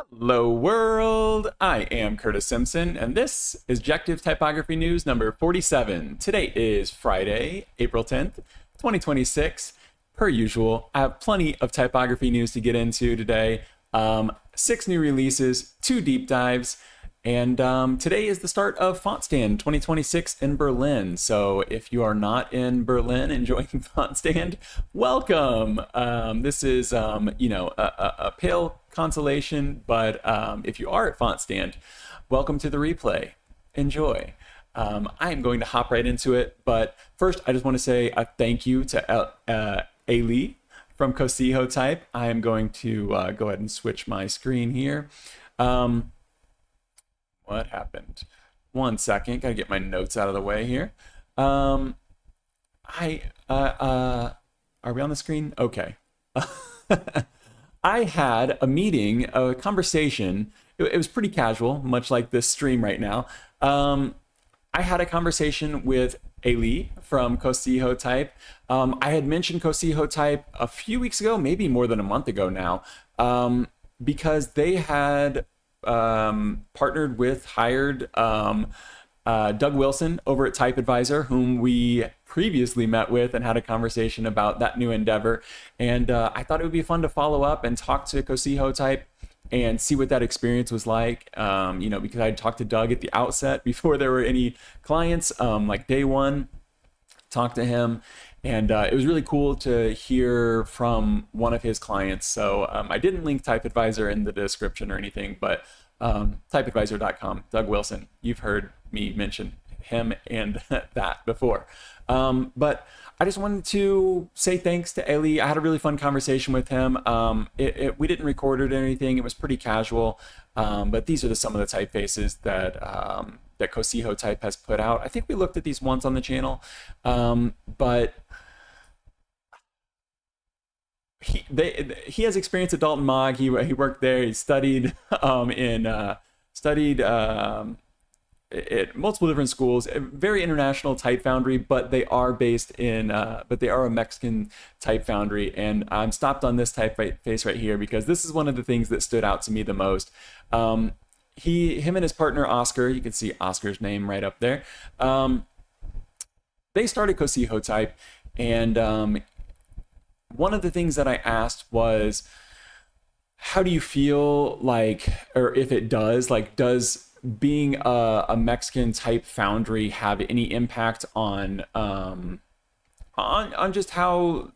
Hello world, I am Curtis Simpson, and this is Objective Typography News number 47. Today is Friday, April 10th, 2026. Per usual, I have plenty of typography news to get into today. 6 new releases, 2 deep dives, and today is the start of FontStand 2026 in Berlin. So if you are not in Berlin enjoying FontStand, welcome. This is, a pale consolation, but if you are at FontStand, welcome to the replay. Enjoy. I am going to hop right into it, but first I just want to say a thank you to Ali from CocijoType. I am going to go ahead and switch my screen here. What happened? One second, gotta get my notes out of the way here. Are we on the screen? Okay. I had a meeting, a conversation. It was pretty casual, much like this stream right now. I had a conversation with Ali from CocijoType. I had mentioned CocijoType a few weeks ago, maybe more than a month ago now, because they had partnered with, hired Doug Wilson over at Type Advisor, whom we previously met with and had a conversation about that new endeavor. And I thought it would be fun to follow up and talk to CocijoType and see what that experience was like. Because I had talked to Doug at the outset before there were any clients, like day one, talked to him. And it was really cool to hear from one of his clients. So I didn't link Type Advisor in the description or anything, but typeadvisor.com, Doug Wilson, you've heard me mention him and that before. But I just wanted to say thanks to Ali. I had a really fun conversation with him. We didn't record it or anything. It was pretty casual. But these are some of the typefaces that CocijoType has put out. I think we looked at these once on the channel, but he has experience at Dalton Maag. He worked there. He studied at multiple different schools. A very international type foundry, but they are based in but they are a Mexican type foundry. And I'm stopped on this typeface right here because this is one of the things that stood out to me the most. Him and his partner Oscar, you can see Oscar's name right up there. They started CocijoType, and one of the things that I asked was, how do you feel like, or if it does, being a Mexican type foundry have any impact on just how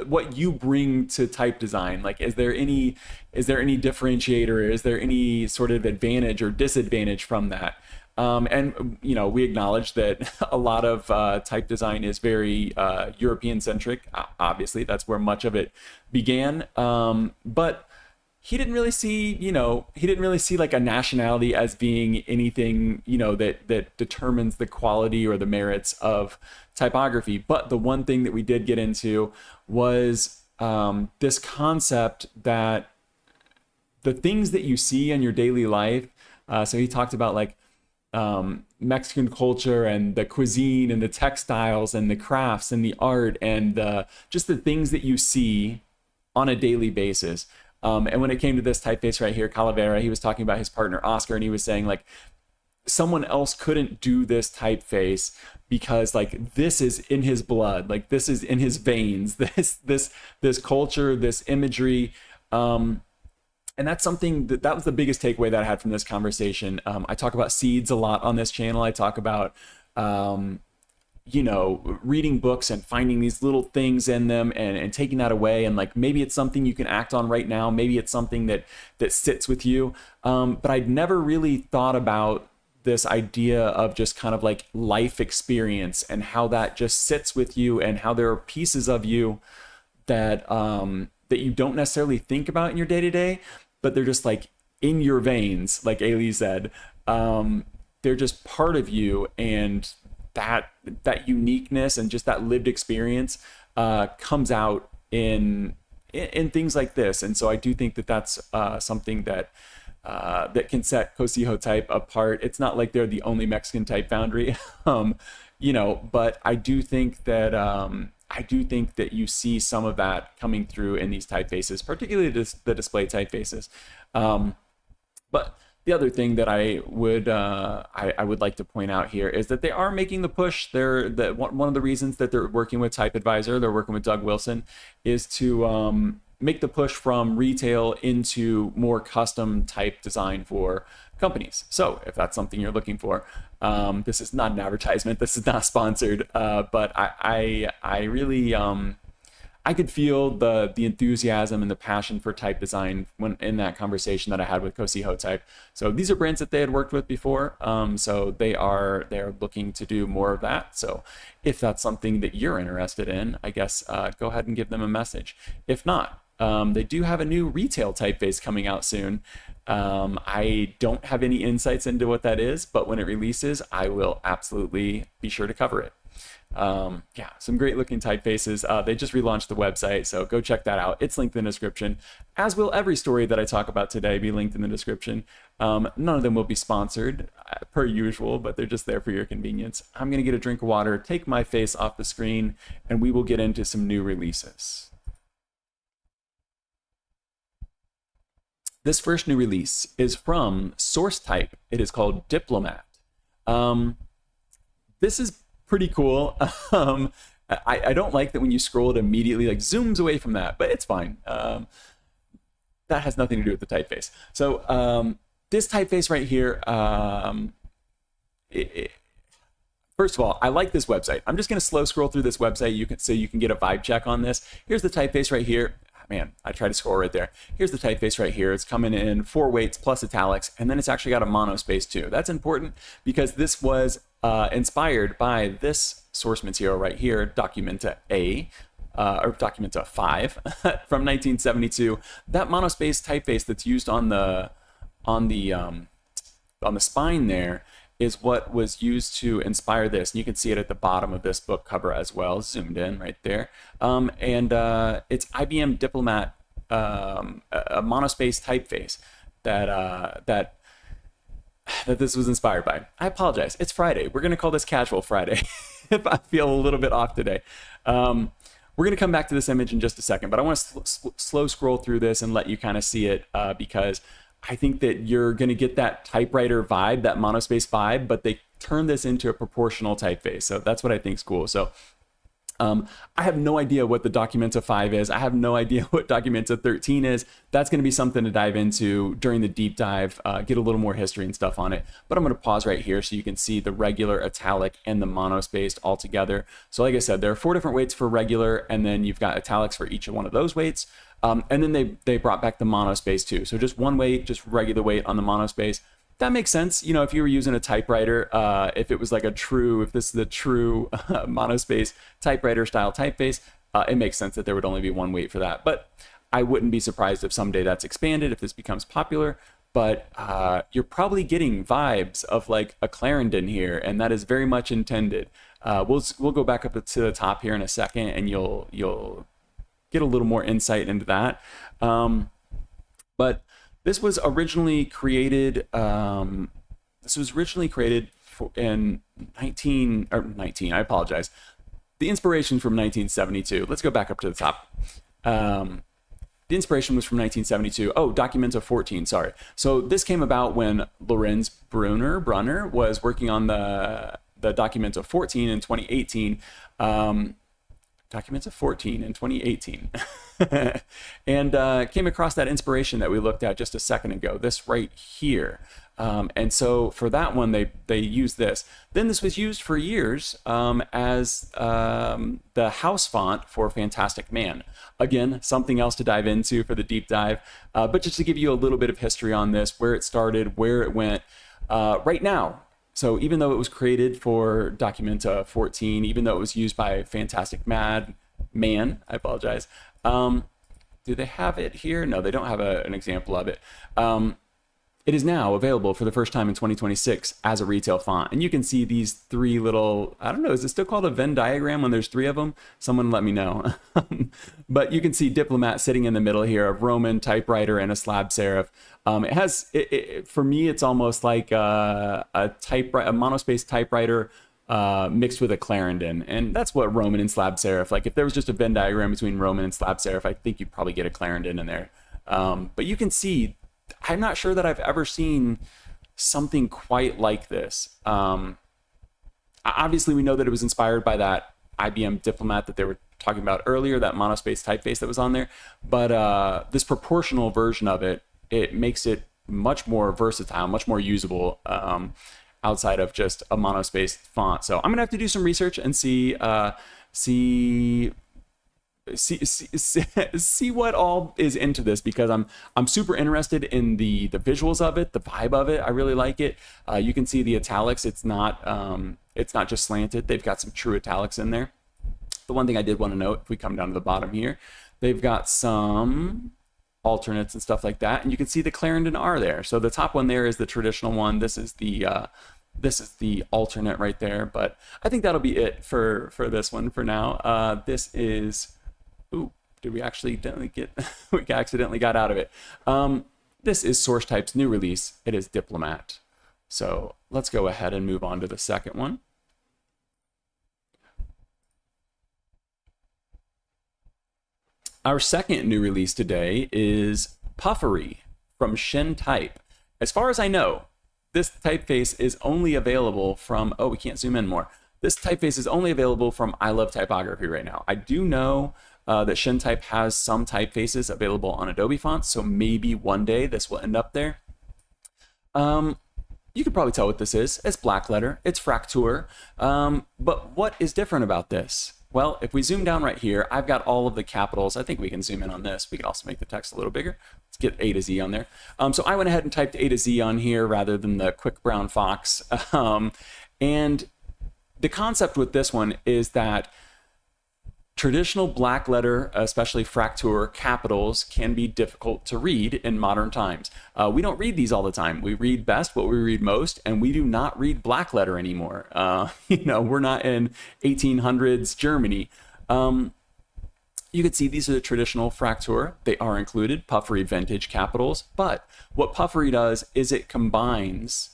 what you bring to type design? Like, is there any differentiator? Is there any sort of advantage or disadvantage from that? And we acknowledge that a lot of type design is very European centric. Obviously, that's where much of it began. But he didn't really see like a nationality as being anything, that determines the quality or the merits of typography. But the one thing that we did get into was this concept that the things that you see in your daily life. So he talked about Mexican culture and the cuisine and the textiles and the crafts and the art and just the things that you see on a daily basis. And when it came to this typeface right here, Calavera, he was talking about his partner Oscar, and he was saying someone else couldn't do this typeface because this is in his blood, this is in his veins, this culture, this imagery. And that's something that was the biggest takeaway that I had from this conversation. I talk about seeds a lot on this channel. I talk about, reading books and finding these little things in them and taking that away. And maybe it's something you can act on right now. Maybe it's something that sits with you. But I'd never really thought about this idea of just kind of life experience and how that just sits with you and how there are pieces of you that you don't necessarily think about in your day-to-day, but they're just in your veins, like Ali said. They're just part of you, and that uniqueness and just that lived experience comes out in things like this. And so I do think that that's something that can set CocijoType apart. It's not like they're the only Mexican type foundry, but I do think that I do think that you see some of that coming through in these typefaces, particularly the display typefaces. But the other thing that I would like to point out here is that they are making the push. One of the reasons that they're working with Type Advisor, they're working with Doug Wilson, is to make the push from retail into more custom type design for companies. So if that's something you're looking for, this is not an advertisement. This is not sponsored, but I really I could feel the enthusiasm and the passion for type design when in that conversation that I had with CocijoType. So these are brands that they had worked with before. So they're looking to do more of that. So if that's something that you're interested in, I guess go ahead and give them a message. If not, they do have a new retail typeface coming out soon. I don't have any insights into what that is, but when it releases, I will absolutely be sure to cover it. Yeah, some great looking typefaces. They just relaunched the website, so go check that out. It's linked in the description, as will every story that I talk about today be linked in the description. None of them will be sponsored per usual, but they're just there for your convenience. I'm going to get a drink of water, take my face off the screen, and we will get into some new releases. This first new release is from CocijoType. It is called Diplomat. This is pretty cool. I don't like that when you scroll it immediately like zooms away from that, but it's fine. That has nothing to do with the typeface. So this typeface right here, first of all, I like this website. I'm just going to slow scroll through this website so you can get a vibe check on this. Here's the typeface right here. Man, I tried to scroll right there. Here's the typeface right here. It's coming in 4 weights plus italics, and then it's actually got a monospace too. That's important because this was inspired by this source material right here, Documenta A, or Documenta 5 from 1972. That monospace typeface that's used on the spine there is what was used to inspire this. And you can see it at the bottom of this book cover as well, zoomed in right there. It's IBM Diplomat, a monospace typeface that this was inspired by. I apologize. It's Friday. We're going to call this Casual Friday if I feel a little bit off today. We're going to come back to this image in just a second, but I want to slow scroll through this and let you kind of see it because I think that you're going to get that typewriter vibe, that monospace vibe, but they turn this into a proportional typeface. So that's what I think is cool. So I have no idea what the Documenta 5 is. I have no idea what Documenta 13 is. That's going to be something to dive into during the deep dive, get a little more history and stuff on it. But I'm going to pause right here so you can see the regular, italic, and the monospaced all together. So like I said, there are 4 different weights for regular, and then you've got italics for each one of those weights. And then they brought back the monospace too. So just 1 weight, just regular weight on the monospace. That makes sense. You know, if you were using a typewriter, if it was like if this is the true monospace typewriter style typeface, it makes sense that there would only be 1 weight for that. But I wouldn't be surprised if someday that's expanded, if this becomes popular. But you're probably getting vibes of like a Clarendon here, and that is very much intended. We'll go back up to the top here in a second, and you'll get a little more insight into that. But this was originally created. In 19. I apologize. The inspiration from 1972. Let's go back up to the top. The inspiration was from 1972. Oh, Documenta 14. Sorry. So this came about when Lorenz Brunner was working on the Documenta 14 in 2018. Documenta 14 in 2018 and came across that inspiration that we looked at just a second ago, this right here. And so for that one, they used this. Then this was used for years as the house font for Fantastic Man. Again, something else to dive into for the deep dive, but just to give you a little bit of history on this, where it started, where it went right now. So even though it was created for Documenta 14, even though it was used by Fantastic Man, I apologize. Do they have it here? No, they don't have an example of it. It is now available for the first time in 2026 as a retail font. And you can see these 3 little, I don't know, is it still called a Venn diagram when there's 3 of them? Someone let me know. But you can see Diplomat sitting in the middle here, a Roman typewriter and a slab serif. It has, for me, it's almost like a monospace typewriter mixed with a Clarendon. And that's what Roman and slab serif, like if there was just a Venn diagram between Roman and slab serif, I think you'd probably get a Clarendon in there. But you can see, I'm not sure that I've ever seen something quite like this. Obviously, we know that it was inspired by that IBM Diplomat that they were talking about earlier, that monospace typeface that was on there. But this proportional version of it, it makes it much more versatile, much more usable outside of just a monospace font. So I'm gonna have to do some research and see what all is into this, because I'm super interested in the visuals of it, the vibe of it. I really like it. You can see the italics. It's not just slanted. They've got some true italics in there. The one thing I did want to note, if we come down to the bottom here, they've got some alternates and stuff like that, and you can see the Clarendon R there. So the top one there is the traditional one. This is the alternate right there. But I think that'll be it for this one for now. This is, ooh, did we accidentally get? We accidentally got out of it. This is CocijoType's new release. It is Diplomat. So let's go ahead and move on to the second one. Our second new release today is Puffery from Shinntype. As far as I know, this typeface is only available from, oh, we can't zoom in more. This typeface is only available from I Love Typography right now. I do know that Shinntype has some typefaces available on Adobe fonts, so maybe one day this will end up there. You can probably tell what this is. It's black letter, it's Fraktur. But what is different about this? Well, if we zoom down right here, I've got all of the capitals. I think we can zoom in on this. We can also make the text a little bigger. Let's get A to Z on there. So I went ahead and typed A to Z on here rather than the quick brown fox. And the concept with this one is that traditional black letter, especially Fraktur capitals, can be difficult to read in modern times. We don't read these all the time. We read best what we read most, and we do not read black letter anymore. We're not in 1800s Germany. You can see these are the traditional Fraktur. They are included, Puffery vintage capitals. But what Puffery does is it combines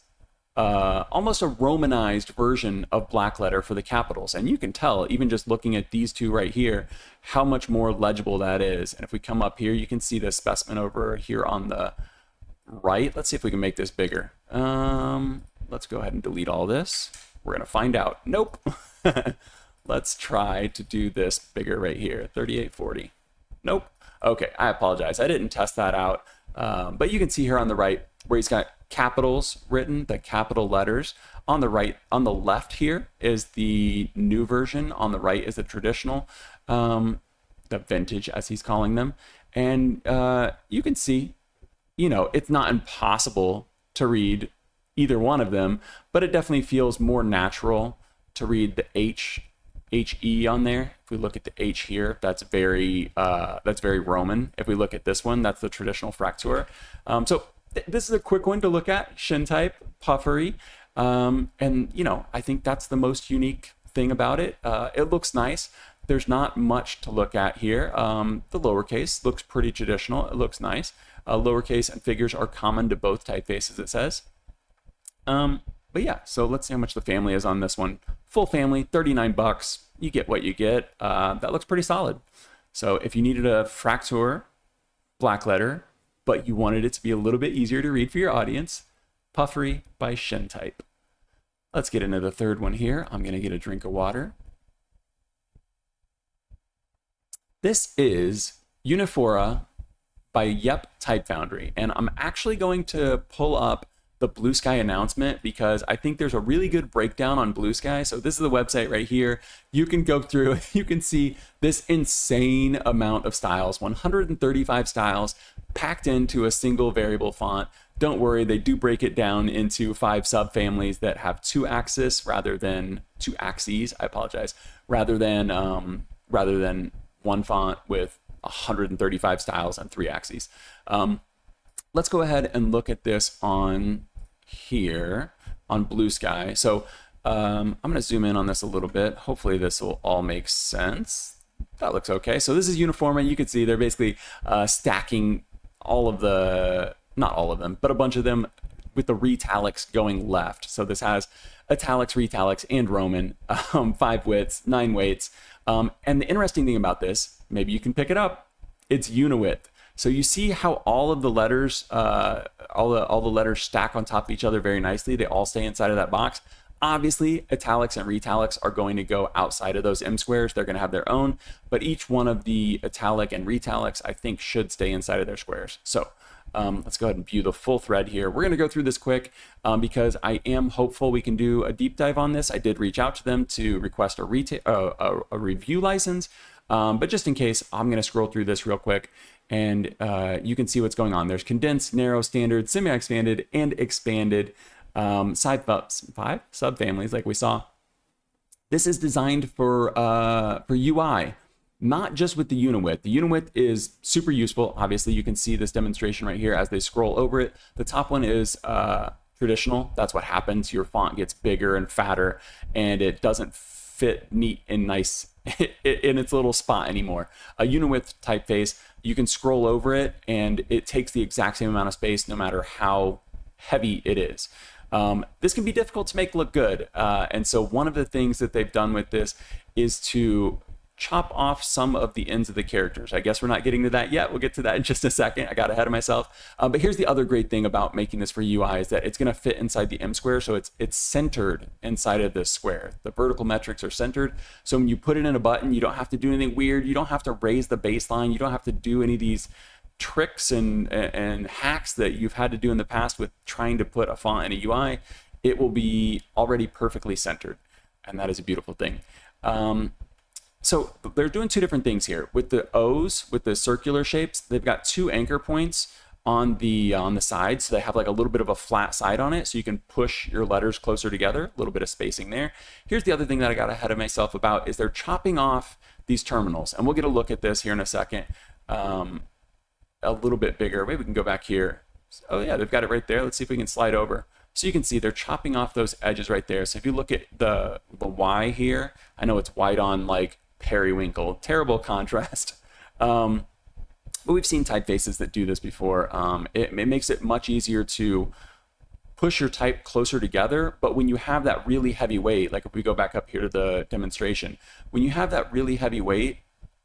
almost a Romanized version of black letter for the capitals. And you can tell, even just looking at these two right here, how much more legible that is. And if we come up here, you can see the specimen over here on the right. Let's see if we can make this bigger. Let's go ahead and delete all this. We're going to find out. Nope. Let's try to do this bigger right here. 3840. Nope. Okay, I apologize. I didn't test that out. But you can see here on the right where he's got capitals written, the capital letters. On the right, on the left here is the new version. On the right is the traditional, the vintage as he's calling them. And you can see, it's not impossible to read either one of them, but it definitely feels more natural to read the HE on there. If we look at the H here, that's very Roman. If we look at this one, that's the traditional Fraktur. So this is a quick one to look at, Shinntype, Puffery. And, I think that's the most unique thing about it. It looks nice. There's not much to look at here. The lowercase looks pretty traditional. It looks nice. Lowercase and figures are common to both typefaces, it says. But yeah, so let's see how much the family is on this one. Full family, $39. You get what you get. That looks pretty solid. So if you needed a Fraktur black letter, but you wanted it to be a little bit easier to read for your audience, Puffery by Shinntype. Let's get into the third one here. I'm going to get a drink of water. This is Unifora by Ivy Foundry, and I'm actually going to pull up the Blue Sky announcement because I think there's a really good breakdown on Blue Sky. So this is the website right here. You can go through, you can see this insane amount of styles, 135 styles packed into a single variable font. Don't worry, they do break it down into 5 subfamilies that have 2 axes rather than 2 axes. I apologize. Rather than one font with 135 styles and 3 axes. Let's go ahead and look at this on here on Blue Sky. So I'm going to zoom in on this a little bit. Hopefully this will all make sense. That looks okay. So this is Unifora. You can see they're basically stacking all of the, not all of them, but a bunch of them with the retalics going left. So this has italics, retalics, and Roman, 5 widths, 9 weights. And the interesting thing about this, maybe you can pick it up, it's unidwidth. So you see how all of the letters, all the letters stack on top of each other very nicely. They all stay inside of that box. Obviously, italics and retalics are going to go outside of those M squares. They're going to have their own, but each one of the italic and retalics, I think, should stay inside of their squares. So let's go ahead and view the full thread here. We're going to go through this quick because I am hopeful we can do a deep dive on this. I did reach out to them to request a review license, but just in case, I'm going to scroll through this real quick. And you can see what's going on. There's condensed, narrow, standard, semi-expanded, and expanded five subfamilies like we saw. This is designed for UI, not just with the unidwidth. The unidwidth is super useful. Obviously, you can see this demonstration right here as they scroll over it. The top one is traditional. That's what happens. Your font gets bigger and fatter, and it doesn't fit neat and nice in its little spot anymore. A unidwidth typeface, you can scroll over it and it takes the exact same amount of space no matter how heavy it is. This can be difficult to make look good. And so one of the things that they've done with this is to chop off some of the ends of the characters. I guess we're not getting to that yet. We'll get to that in just a second. I got ahead of myself. But here's the other great thing about making this for UI is that it's going to fit inside the M square. So it's centered inside of this square. The vertical metrics are centered. So when you put it in a button, you don't have to do anything weird. You don't have to raise the baseline. You don't have to do any of these tricks and hacks that you've had to do in the past with trying to put a font in a UI. It will be already perfectly centered. And that is a beautiful thing. So they're doing 2 different things here. With the O's, with the circular shapes, they've got 2 anchor points on the sides. So they have like a little bit of a flat side on it, so you can push your letters closer together, a little bit of spacing there. Here's the other thing that I got ahead of myself about is they're chopping off these terminals. And we'll get a look at this here in a second. A little bit bigger. Maybe we can go back here. Oh yeah, they've got it right there. Let's see if we can slide over. So you can see they're chopping off those edges right there. So if you look at the Y here, I know it's white on like periwinkle, terrible contrast. But we've seen typefaces that do this before. It makes it much easier to push your type closer together. But when you have that really heavy weight, like if we go back up here to the demonstration, when you have that really heavy weight,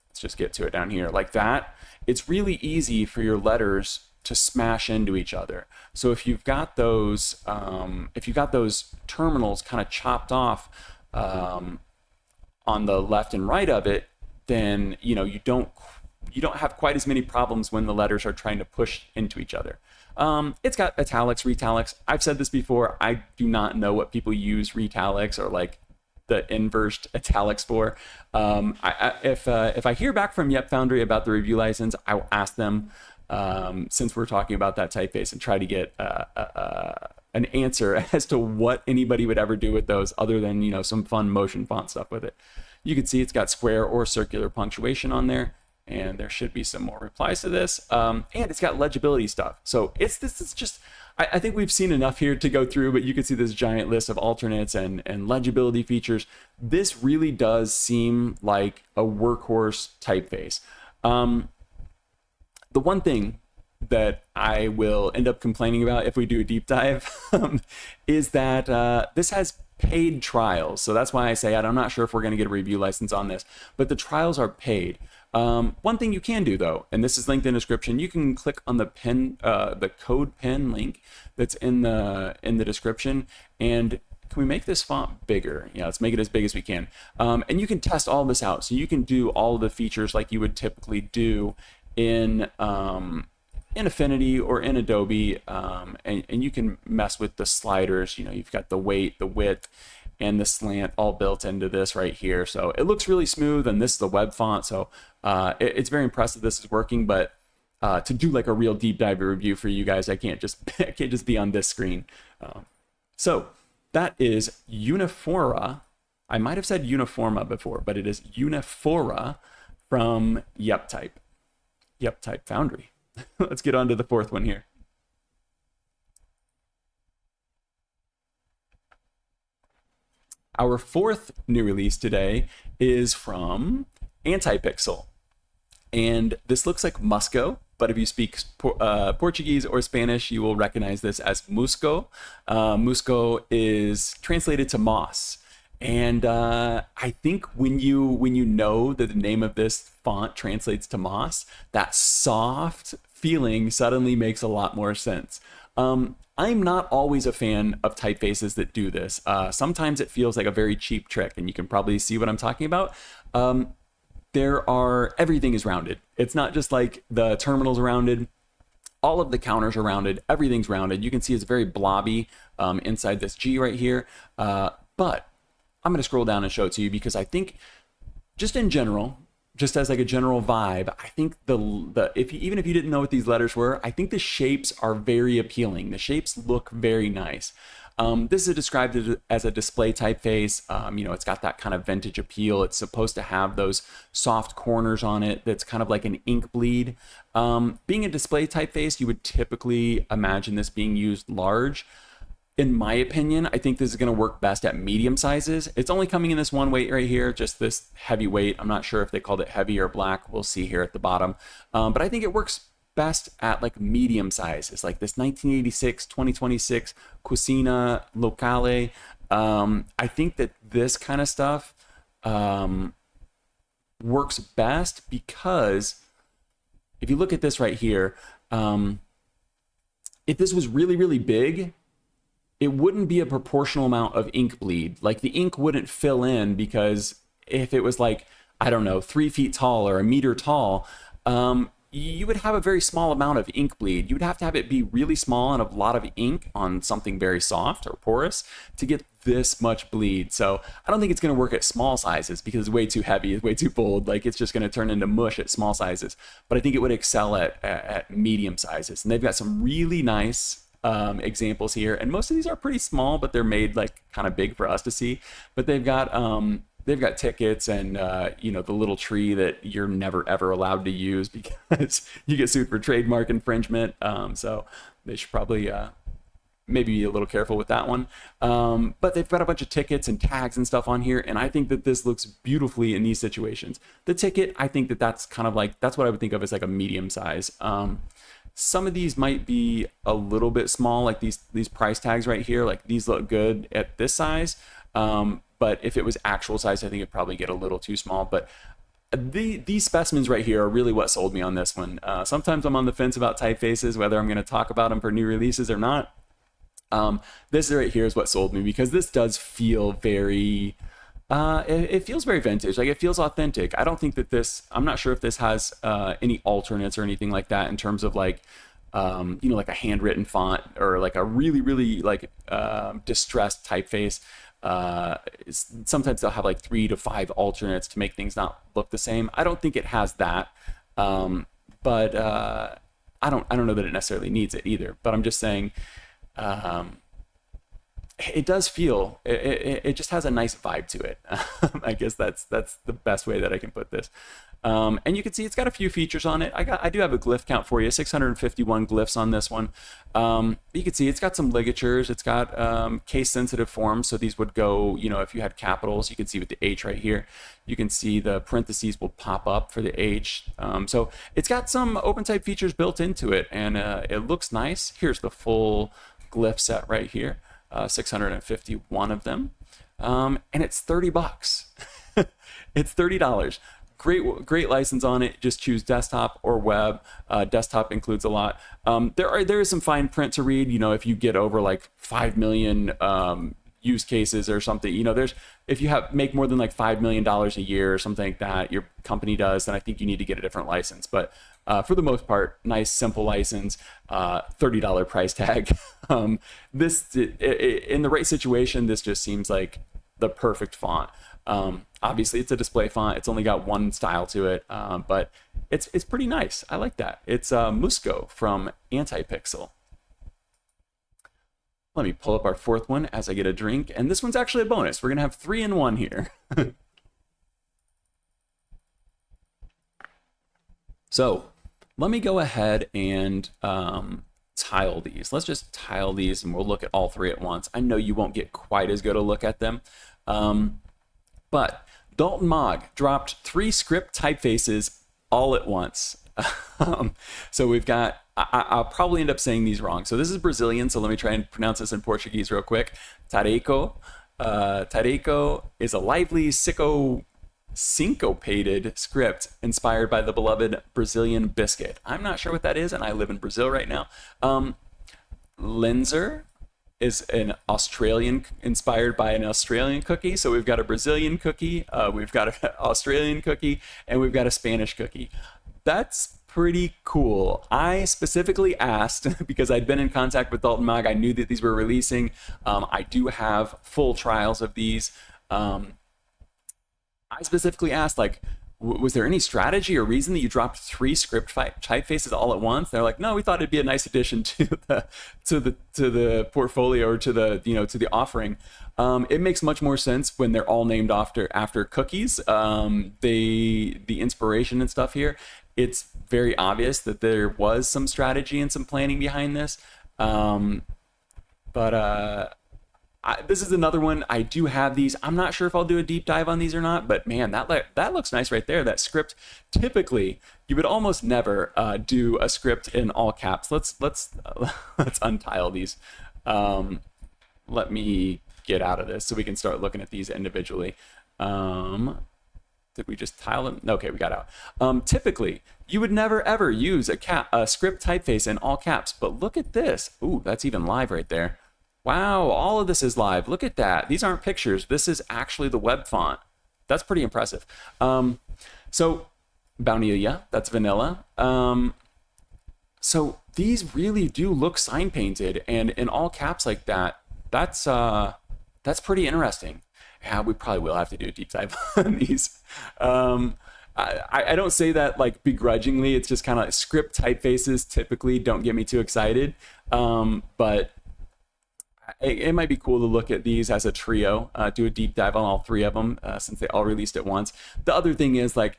let's just get to it down here like that, it's really easy for your letters to smash into each other. So if you've got those terminals kind of chopped off on the left and right of it, then you don't have quite as many problems when the letters are trying to push into each other. It's got italics, retalics. I've said this before. I do not know what people use retalics or like the inverse italics for. If I hear back from Ivy Foundry about the review license, I will ask them since we're talking about that typeface and try to get an answer as to what anybody would ever do with those other than some fun motion font stuff with it. You can see it's got square or circular punctuation on there, and there should be some more replies to this. And it's got legibility stuff. So this is just, I think we've seen enough here to go through, but you can see this giant list of alternates and legibility features. This really does seem like a workhorse typeface. The one thing that I will end up complaining about if we do a deep dive is that this has paid trials. So that's why I say I'm not sure if we're going to get a review license on this, but the trials are paid. One thing you can do though, and this is linked in the description, you can click on the code pen link that's in the description, and can we make this font bigger? Yeah, let's make it as big as we can. And you can test all this out. So you can do all of the features like you would typically do in Affinity or in Adobe, and you can mess with the sliders. You've got the weight, the width, and the slant all built into this right here. So it looks really smooth, and this is the web font. So it's very impressive this is working, but to do like a real deep dive review for you guys, I can't just be on this screen. So that is Unifora. I might have said Uniforma before, but it is Unifora from Ivy Foundry. Let's get on to the 4th one here. Our 4th new release today is from Antipixel. And this looks like Musgo. but if you speak Portuguese or Spanish, you will recognize this as Musgo. Musgo is translated to moss. And I think when you know that the name of this font translates to moss, that soft feeling suddenly makes a lot more sense. I'm not always a fan of typefaces that do this. Sometimes it feels like a very cheap trick, and you can probably see what I'm talking about. Everything is rounded. It's not just like the terminals are rounded. All of the counters are rounded. Everything's rounded. You can see it's very blobby inside this G right here. But I'm going to scroll down and show it to you because I think just in general, just as like a general vibe, I think even if you didn't know what these letters were, I think the shapes are very appealing. The shapes look very nice. This is described as a display typeface. It's got that kind of vintage appeal. It's supposed to have those soft corners on it that's kind of like an ink bleed. Being a display typeface, you would typically imagine this being used large. In my opinion, I think this is going to work best at medium sizes. It's only coming in this one weight right here, just this heavy weight. I'm not sure if they called it heavy or black. We'll see here at the bottom. But I think it works best at like medium sizes, like this 1986, 2026 Cucina Locale. I think that this kind of stuff works best because if you look at this right here, if this was really, really big, it wouldn't be a proportional amount of ink bleed. Like the ink wouldn't fill in because if it was like, I don't know, 3 feet tall or a meter tall, you would have a very small amount of ink bleed. You would have to have it be really small and a lot of ink on something very soft or porous to get this much bleed. So I don't think it's going to work at small sizes because it's way too heavy, it's way too bold. Like it's just going to turn into mush at small sizes. But I think it would excel at medium sizes. And they've got some really nice examples here, and most of these are pretty small, but they're made like kind of big for us to see. But they've got tickets and the little tree that you're never ever allowed to use because you get sued for trademark infringement. So they should probably maybe be a little careful with that one. But they've got a bunch of tickets and tags and stuff on here, and I think that this looks beautifully in these situations. The ticket, I think that's kind of like, that's what I would think of as like a medium size. Some of these might be a little bit small, like these price tags right here. Like these look good at this size, but if it was actual size, I think it'd probably get a little too small. But these specimens right here are really what sold me on this one. Sometimes I'm on the fence about typefaces, whether I'm going to talk about them for new releases or not. This right here is what sold me because this does feel very... it feels very vintage, like it feels authentic. I don't think that I'm not sure if this has any alternates or anything like that in terms of like, like a handwritten font or like a really, really like distressed typeface. Sometimes they'll have like 3 to 5 alternates to make things not look the same. I don't think it has that, but I don't know that it necessarily needs it either. But I'm just saying, it does feel, it just has a nice vibe to it. I guess that's the best way that I can put this. And you can see it's got a few features on it. I do have a glyph count for you, 651 glyphs on this one. You can see it's got some ligatures. It's got case sensitive forms. So these would go, if you had capitals, you can see with the H right here, you can see the parentheses will pop up for the H. So it's got some OpenType features built into it, and it looks nice. Here's the full glyph set right here. 651 of them, and it's $30. It's $30. Great license on it. Just choose desktop or web. Desktop includes a lot. There is some fine print to read. If you get over like 5 million use cases or something, if you make more than like $5 million a year or something like that, your company does, then I think you need to get a different license. But for the most part, nice, simple license, $30 price tag. This, in the right situation, this just seems like the perfect font. Obviously, it's a display font. It's only got one style to it, but it's pretty nice. I like that. It's Musgo from Antipixel. Let me pull up our fourth one as I get a drink, and this one's actually a bonus. We're gonna have 3 in 1 here. So let me go ahead and tile these. Let's just tile these and we'll look at all 3 at once. I know you won't get quite as good a look at them, but Dalton Maag dropped 3 script typefaces all at once. So we've got, I'll probably end up saying these wrong. So this is Brazilian, so let me try and pronounce this in Portuguese real quick. Tareco. Tareco is a lively, syncopated script inspired by the beloved Brazilian biscuit. I'm not sure what that is, and I live in Brazil right now. Lenzer is an Australian, inspired by an Australian cookie. So we've got a Brazilian cookie, we've got an Australian cookie, and we've got a Spanish cookie. That's pretty cool. I specifically asked because I'd been in contact with Dalton Maag. I knew that these were releasing. I do have full trials of these. I specifically asked, like, was there any strategy or reason that you dropped 3 script typefaces all at once? They're like, no, we thought it'd be a nice addition to the portfolio, or to the, you know, to the offering. It makes much more sense when they're all named after cookies. The inspiration and stuff here, it's very obvious that there was some strategy and some planning behind this. This is another one. I do have these. I'm not sure if I'll do a deep dive on these or not, but man, that looks nice right there. That script, typically you would almost never do a script in all caps. Let's untile these. Let me get out of this so we can start looking at these individually. Did we just tile them? Okay, we got out. Typically, you would never ever use a script typeface in all caps, but look at this. Ooh, that's even live right there. Wow, all of this is live. Look at that. These aren't pictures. This is actually the web font. That's pretty impressive. So Baunilha, that's vanilla. So these really do look sign painted, and in all caps like that, that's pretty interesting. Yeah, we probably will have to do a deep dive on these. I don't say that like begrudgingly. It's just kind of like script typefaces typically don't get me too excited. But it might be cool to look at these as a trio, do a deep dive on all 3 of them since they all released at once. The other thing is, like,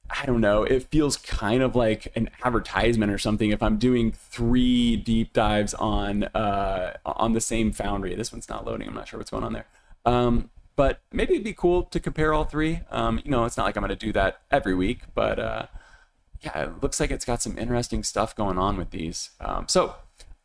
I don't know, it feels kind of like an advertisement or something if I'm doing 3 deep dives on the same foundry. This one's not loading. I'm not sure what's going on there. But maybe it'd be cool to compare all 3. You know, it's not like I'm going to do that every week, but yeah, it looks like it's got some interesting stuff going on with these. So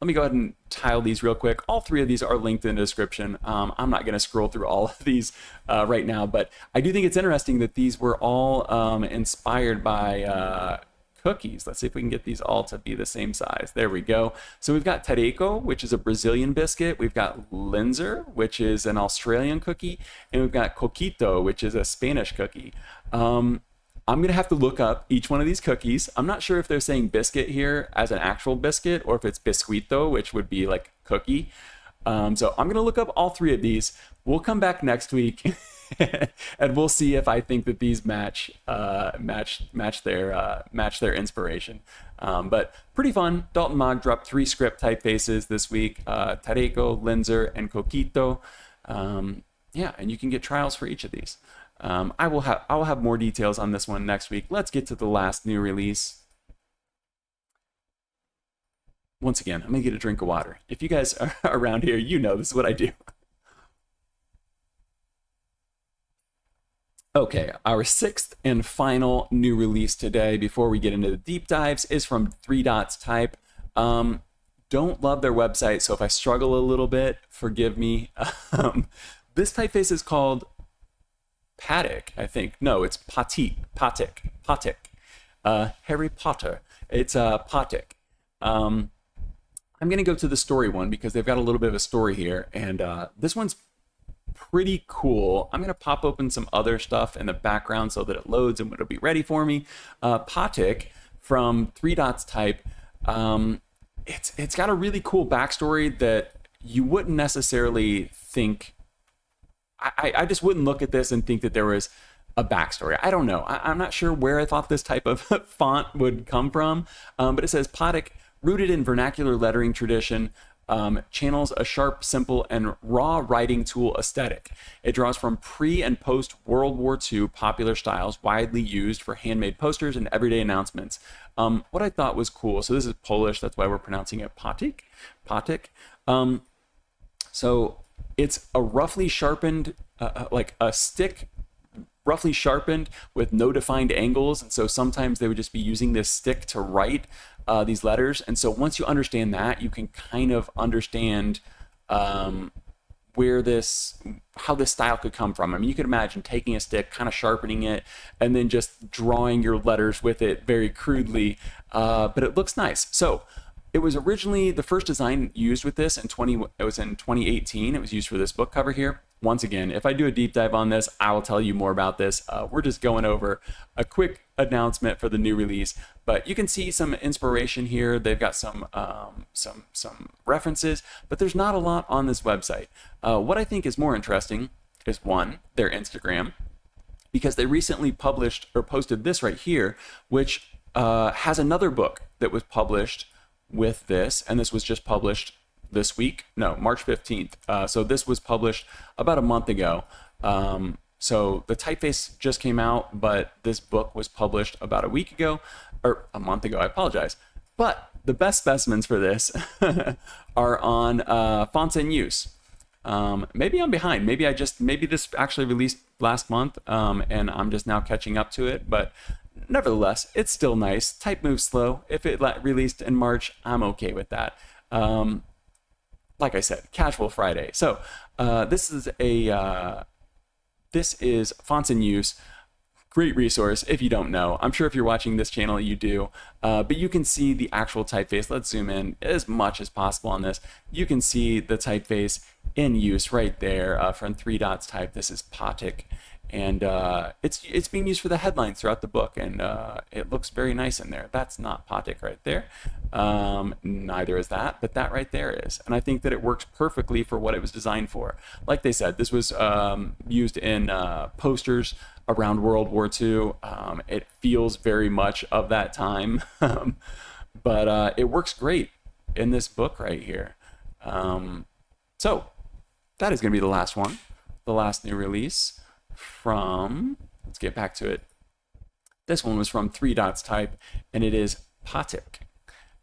let me go ahead and tile these real quick. All 3 of these are linked in the description. I'm not going to scroll through all of these right now, but I do think it's interesting that these were all inspired by cookies. Let's see if we can get these all to be the same size. There we go. So we've got Tareco, which is a Brazilian biscuit. We've got Lenzer, which is an Australian cookie. And we've got Coquito, which is a Spanish cookie. I'm going to have to look up each one of these cookies. I'm not sure if they're saying biscuit here as an actual biscuit or if it's biscuito, which would be like cookie. So I'm going to look up all 3 of these. We'll come back next week and we'll see if I think that these match their inspiration. But pretty fun. Dalton Maag dropped 3 script typefaces this week, Tareco, Lenzer, and Coquito. Yeah, and you can get trials for each of these. I will have more details on this one next week. Let's get to the last new release. Once again, I'm gonna get a drink of water. If you guys are around here, you know this is what I do. Okay, our 6th and final new release today, before we get into the deep dives, is from Threedotstype. Don't love their website, so if I struggle a little bit, forgive me. This typeface is called Patyk, I think. No, it's Patyk. Harry Potter. It's Patyk. I'm going to go to the story one because they've got a little bit of a story here, and this one's pretty cool. I'm going to pop open some other stuff in the background so that it loads and it'll be ready for me. Patyk from Threedotstype. It's got a really cool backstory that you wouldn't necessarily think. I just wouldn't look at this and think that there was a backstory. I don't know. I'm not sure where I thought this type of font would come from, but it says Patyk, rooted in vernacular lettering tradition, channels a sharp, simple, and raw writing tool aesthetic. It draws from pre- and post-World War II popular styles widely used for handmade posters and everyday announcements. What I thought was cool, so this is Polish, that's why we're pronouncing it Patyk. So it's a roughly sharpened, like a stick roughly sharpened with no defined angles, and so sometimes they would just be using this stick to write these letters. And so once you understand that, you can kind of understand how this style could come from. I mean, you could imagine taking a stick, kind of sharpening it, and then just drawing your letters with it very crudely, but it looks nice. So it was originally the first design used with this it was in 2018. It was used for this book cover here. Once again, if I do a deep dive on this, I will tell you more about this. We're just going over a quick announcement for the new release, but you can see some inspiration here. They've got some references, but there's not a lot on this website. What I think is more interesting is, one, their Instagram, because they recently published or posted this right here, which has another book that was published with this, and this was just published this week, no, March 15th. So this was published about a month ago. So the typeface just came out, but this book was published about a week ago, or a month ago, I apologize. But the best specimens for this are on fonts in use. Maybe I'm behind. Maybe this actually released last month, and I'm just now catching up to it. But nevertheless, it's still nice. Type moves slow. If it released in March, I'm okay with that. Like I said, casual Friday. So this is fonts in use. Great resource if you don't know. I'm sure if you're watching this channel, you do. But you can see the actual typeface. Let's zoom in as much as possible on this. You can see the typeface in use right there from Threedotstype. This is Patyk. And it's being used for the headlines throughout the book, and it looks very nice in there. That's not Patyk right there. Neither is that, but that right there is. And I think that it works perfectly for what it was designed for. Like they said, this was used in posters around World War II. It feels very much of that time, but it works great in this book right here. So that is going to be the last one, the last new release. Let's get back to it. This one was from Threedotstype, and it is Patyk.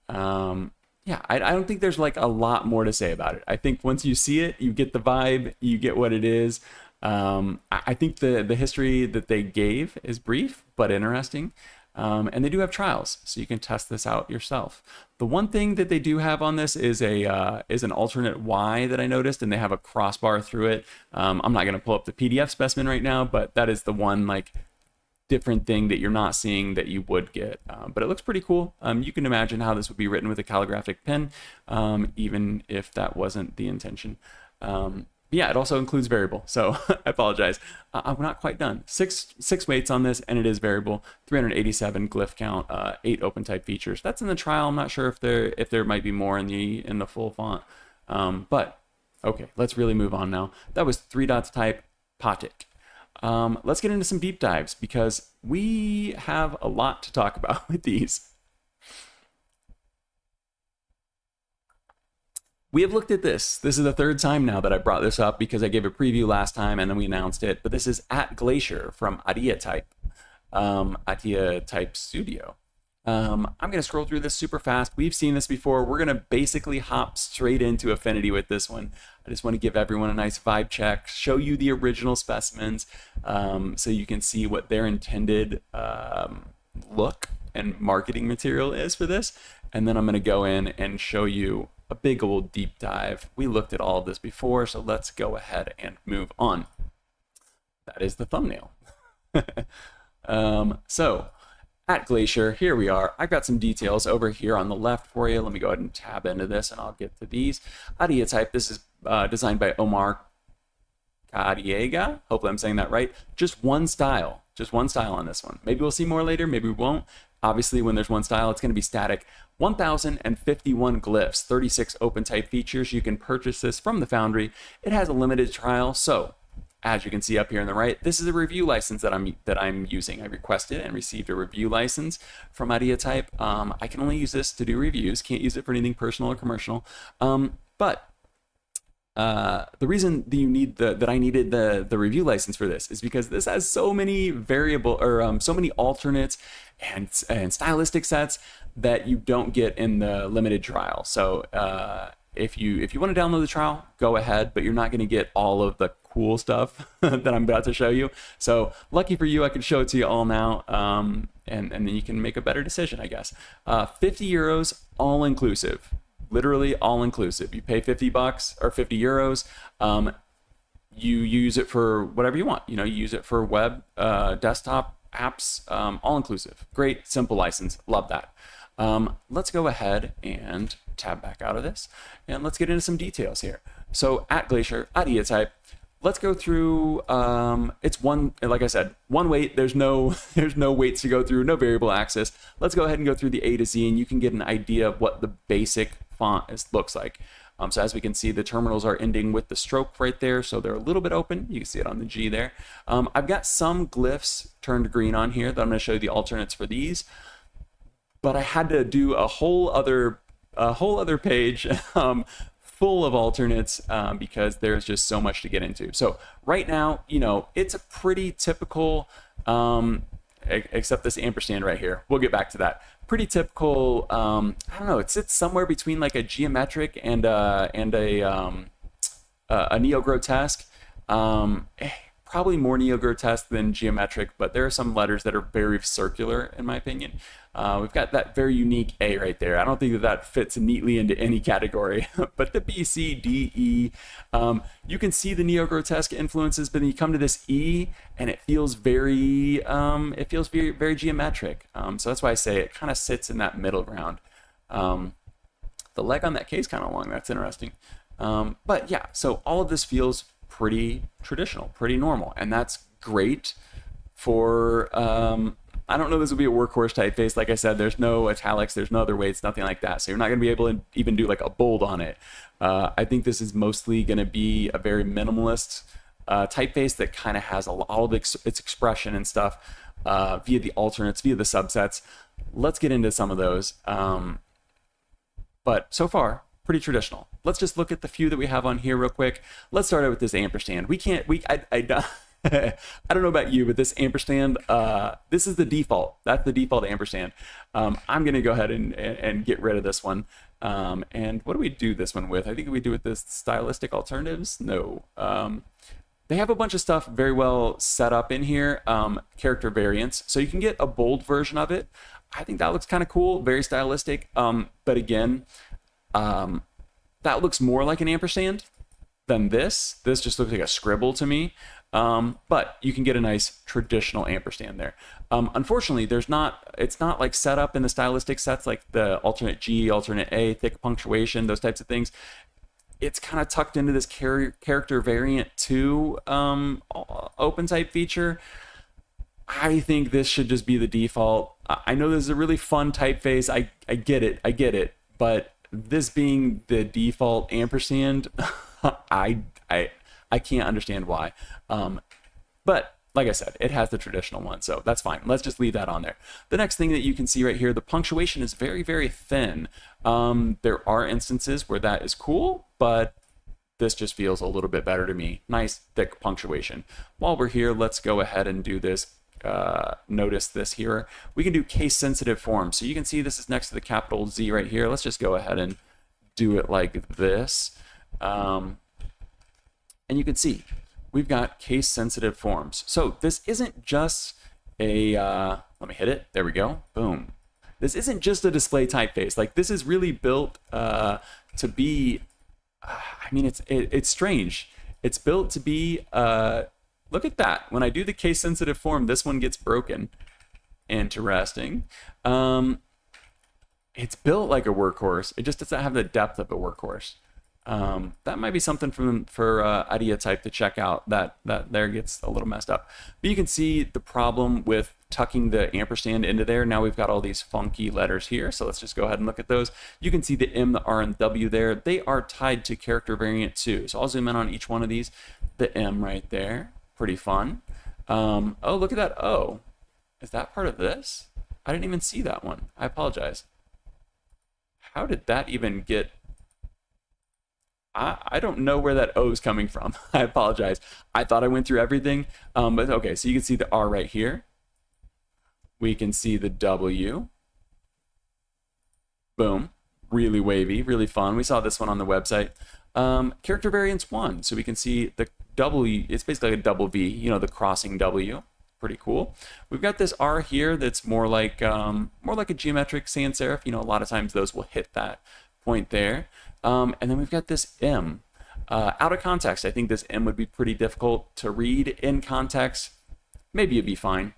Yeah, I don't think there's like a lot more to say about it. I think once you see it, you get the vibe, you get what it is. I think the history that they gave is brief but interesting. And they do have trials, so you can test this out yourself. The one thing that they do have on this is an alternate Y that I noticed, and they have a crossbar through it. I'm not going to pull up the PDF specimen right now, but that is the one like different thing that you're not seeing that you would get. But it looks pretty cool. You can imagine how this would be written with a calligraphic pen, even if that wasn't the intention. Yeah, it also includes variable, so I apologize. I'm not quite done. Six weights on this, and it is variable. 387 glyph count, 8 open type features. That's in the trial. I'm not sure if there might be more in the full font. But okay, let's really move on now. That was Threedotstype Patyk. Let's get into some deep dives because we have a lot to talk about with these. We have looked at this. This is the third time now that I brought this up because I gave a preview last time and then we announced it. But this is at Glacier from Arillatype, Arillatype Studio. I'm going to scroll through this super fast. We've seen this before. We're going to basically hop straight into Affinity with this one. I just want to give everyone a nice vibe check, show you the original specimens so you can see what their intended look and marketing material is for this. And then I'm going to go in and show you a big old deep dive. We looked at all of this before, so let's go ahead and move on. That is the thumbnail. So at Glacier, here we are. I've got some details over here on the left for you. Let me go ahead and tab into this and I'll get to these. Arillatype, this is designed by Omar Cariega. Hopefully I'm saying that right. Just one style on this one. Maybe we'll see more later, maybe we won't. Obviously, when there's one style, it's going to be static. 1,051 glyphs, 36 open type features. You can purchase this from the Foundry. It has a limited trial, so as you can see up here on the right, this is a review license that I'm using. I requested and received a review license from Arillatype. I can only use this to do reviews. Can't use it for anything personal or commercial. But the reason that you need that I needed the review license for this is because this has so many so many alternates and stylistic sets that you don't get in the limited trial. So if you want to download the trial, go ahead, but you're not going to get all of the cool stuff that I'm about to show you. So lucky for you, I can show it to you all now, and then you can make a better decision, I guess. 50 euros, all inclusive, literally all inclusive. You pay 50 bucks or 50 euros. You use it for whatever you want. You use it for web, desktop apps, all inclusive. Great, simple license. Love that. Let's go ahead and tab back out of this, and let's get into some details here. So at Glacier, Arillatype, let's go through. It's one, like I said, one weight. There's no weights to go through, no variable axis. Let's go ahead and go through the A to Z, and you can get an idea of what the basic font looks like. So as we can see, the terminals are ending with the stroke right there, so they're a little bit open. You can see it on the G there. I've got some glyphs turned green on here that I'm going to show you the alternates for these, but I had to do a whole other page full of alternates because there's just so much to get into. So right now, it's a pretty typical, except this ampersand right here. We'll get back to that. Pretty typical. I don't know. It sits somewhere between like a geometric and a neo-grotesque. Probably more neo-grotesque than geometric, but there are some letters that are very circular, in my opinion. We've got that very unique A right there. I don't think that fits neatly into any category, but the B, C, D, E, you can see the neo-grotesque influences, but then you come to this E, and it feels very, very geometric. So that's why I say it kind of sits in that middle ground. The leg on that K is kind of long. That's interesting. But yeah, so all of this feels pretty traditional, pretty normal, and that's great for I don't know this will be a workhorse typeface. Like I said, there's no italics, there's no other weights, nothing like that, so you're not going to be able to even do like a bold on it. I think this is mostly going to be a very minimalist typeface that kind of has all of its expression and stuff via the alternates, via the subsets. Let's get into some of those, but so far pretty traditional. Let's just look at the few that we have on here real quick. Let's start out with this ampersand. I don't know about you, but this ampersand, this is the default. That's the default ampersand. I'm going to go ahead and get rid of this one. And what do we do this one with? I think we do with this stylistic alternatives. No. They have a bunch of stuff very well set up in here. Character variants. So you can get a bold version of it. I think that looks kind of cool. Very stylistic. But again, that looks more like an ampersand than this. This just looks like a scribble to me. But you can get a nice traditional ampersand there. Unfortunately, it's not like set up in the stylistic sets like the alternate G, alternate A, thick punctuation, those types of things. It's kind of tucked into this character variant 2 open type feature. I think this should just be the default. I know this is a really fun typeface. I get it. But this being the default ampersand, I can't understand why. But like I said, it has the traditional one, so that's fine. Let's just leave that on there. The next thing that you can see right here, the punctuation is very, very thin. There are instances where that is cool, but this just feels a little bit better to me. Nice, thick punctuation. While we're here, let's go ahead and do this. Notice this here. We can do case-sensitive forms. So you can see this is next to the capital Z right here. Let's just go ahead and do it like this. And you can see we've got case-sensitive forms. So this isn't just a, let me hit it. There we go. Boom. This isn't just a display typeface. Like this is really built to be, I mean, it's strange. It's built to be, look at that. When I do the case-sensitive form, this one gets broken. Interesting. It's built like a workhorse. It just doesn't have the depth of a workhorse. That might be something for Arillatype to check out. That there gets a little messed up. But you can see the problem with tucking the ampersand into there. Now we've got all these funky letters here. So let's just go ahead and look at those. You can see the M, the R, and W there. They are tied to character variant 2. So I'll zoom in on each one of these. The M right there. Pretty fun. Oh, look at that O. Is that part of this? I didn't even see that one. I apologize. How did that even get... I don't know where that O is coming from. I apologize. I thought I went through everything. But okay, so you can see the R right here. We can see the W. Boom. Really wavy, really fun. We saw this one on the website. Character variants 1. So we can see W, it's basically like a double V, you know, the crossing W. Pretty cool. We've got this R here that's more like a geometric sans serif. You know, a lot of times those will hit that point there. And then we've got this M. Out of context, I think this M would be pretty difficult to read. In context, maybe it'd be fine.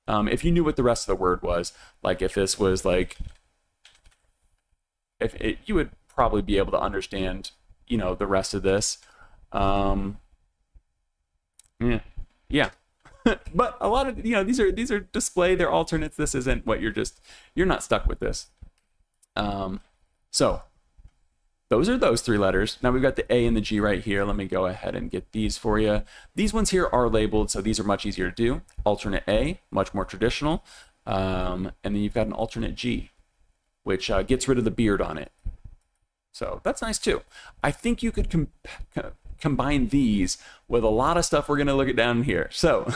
If you knew what the rest of the word was, like if this was like, you would probably be able to understand, you know, the rest of this. Yeah. But a lot of, you know, these are display, they're alternates. This isn't what you're not stuck with this. So those are those three letters. Now we've got the A and the G right here. Let me go ahead and get these for you. These ones here are labeled, so these are much easier to do. Alternate A, much more traditional. And then you've got an alternate G, which gets rid of the beard on it. So that's nice too. I think you could combine these with a lot of stuff we're going to look at down here. So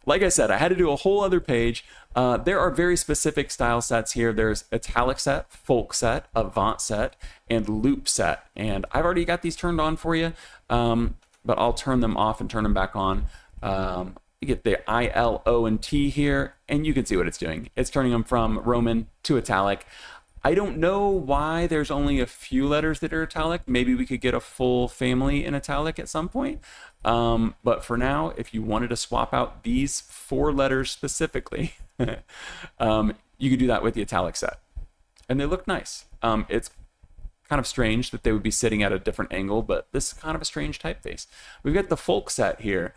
like I said, I had to do a whole other page. There are very specific style sets here. There's italic set, folk set, avant set, and loop set. And I've already got these turned on for you, but I'll turn them off and turn them back on. You get the I, L, O, and T here, and you can see what it's doing. It's turning them from Roman to italic. I don't know why there's only a few letters that are italic. Maybe we could get a full family in italic at some point. But for now, if you wanted to swap out these 4 letters specifically, you could do that with the italic set. And they look nice. It's kind of strange that they would be sitting at a different angle, but this is kind of a strange typeface. We've got the folk set here.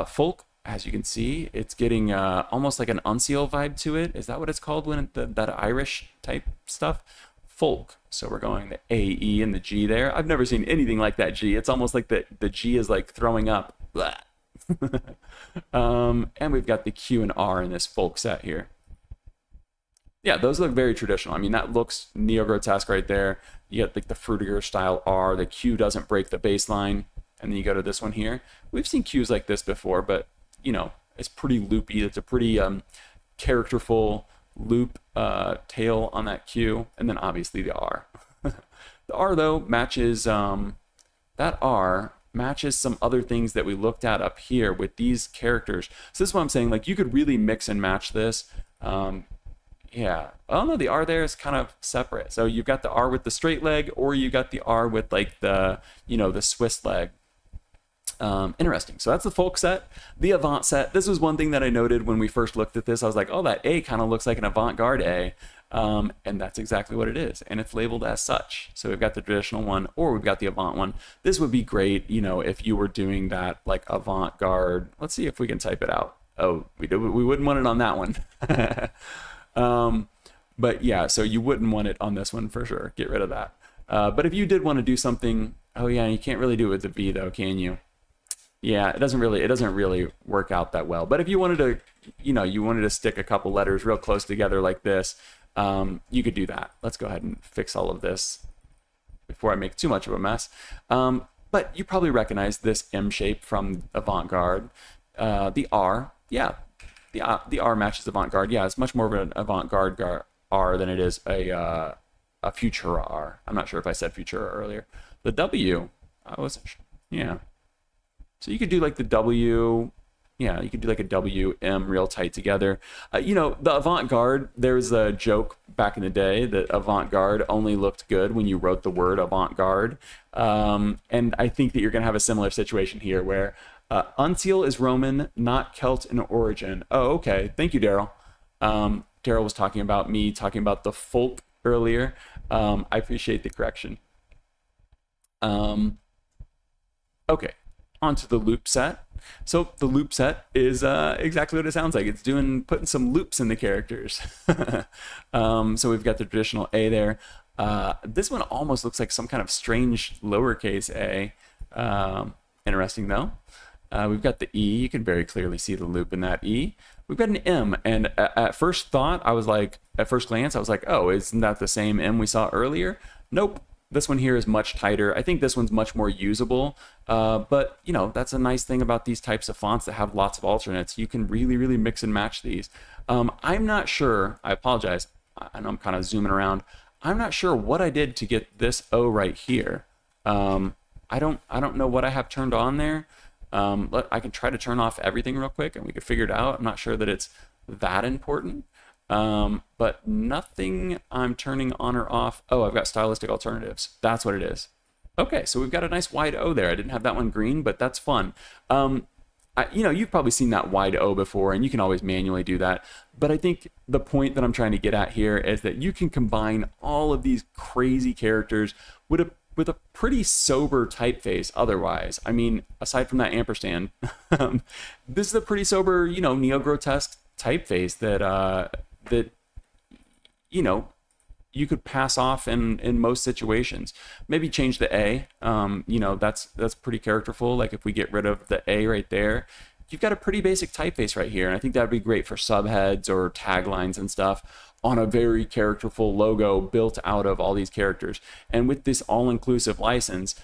Folk, as you can see, it's getting almost like an unseal vibe to it. Is that what it's called when that Irish type stuff? Folk. So we're going the A, E, and the G there. I've never seen anything like that G. It's almost like the G is like throwing up. And we've got the Q and R in this folk set here. Yeah, those look very traditional. I mean, that looks neo-grotesque right there. You get like the Frutiger style R. The Q doesn't break the baseline. And then you go to this one here. We've seen Qs like this before, but you know, it's pretty loopy. It's a pretty characterful loop tail on that Q, and then obviously the R. The R though matches that R matches some other things that we looked at up here with these characters. So this is what I'm saying. Like you could really mix and match this. Yeah. Oh no, the R there is kind of separate. So you've got the R with the straight leg, or you got the R with like the the Swiss leg. Interesting. So that's the folk set. The avant set, this was one thing that I noted when we first looked at this. I was like, oh, that A kind of looks like an avant-garde A. And that's exactly what it is. And it's labeled as such. So we've got the traditional one, or we've got the avant one. This would be great, if you were doing that like avant-garde. Let's see if we can type it out. Oh, we wouldn't want it on that one. But yeah, so you wouldn't want it on this one for sure. Get rid of that. But if you did want to do something, oh yeah, you can't really do it with the V though, can you? Yeah, it doesn't really work out that well. But if you wanted to, you wanted to stick a couple letters real close together like this, you could do that. Let's go ahead and fix all of this before I make too much of a mess. But you probably recognize this M shape from avant-garde. The R, yeah, the R matches avant-garde. Yeah, it's much more of an avant-garde R than it is a Futura R. I'm not sure if I said Futura earlier. The W, I wasn't sure. Yeah. So you could do like the W, yeah, you could do like a W, M real tight together. The avant-garde, there was a joke back in the day that avant-garde only looked good when you wrote the word avant-garde. And I think that you're going to have a similar situation here where unseal is Roman, not Celt in origin. Oh, okay. Thank you, Daryl. Daryl was talking about me talking about the folk earlier. I appreciate the correction. Okay. Onto the loop set. So the loop set is exactly what it sounds like. It's putting some loops in the characters. So we've got the traditional A there. This one almost looks like some kind of strange lowercase a. Interesting though. We've got the E. You can very clearly see the loop in that E. We've got an M, and at first glance, I was like, oh, isn't that the same M we saw earlier? Nope. This one here is much tighter. I think this one's much more usable, but that's a nice thing about these types of fonts that have lots of alternates. You can really, really mix and match these. I'm not sure, I apologize, I know I'm kind of zooming around. I'm not sure what I did to get this O right here. I don't know what I have turned on there. I can try to turn off everything real quick and we can figure it out. I'm not sure that it's that important. But nothing I'm turning on or off. Oh, I've got stylistic alternatives. That's what it is. Okay, so we've got a nice wide O there. I didn't have that one green, but that's fun. You've probably seen that wide O before, and you can always manually do that. But I think the point that I'm trying to get at here is that you can combine all of these crazy characters with a pretty sober typeface otherwise. I mean, aside from that ampersand, this is a pretty sober, neo-grotesque typeface that you could pass off in most situations. Maybe change the A. That's pretty characterful. Like if we get rid of the A right there, you've got a pretty basic typeface right here. And I think that'd be great for subheads or taglines and stuff on a very characterful logo built out of all these characters. And with this all-inclusive license,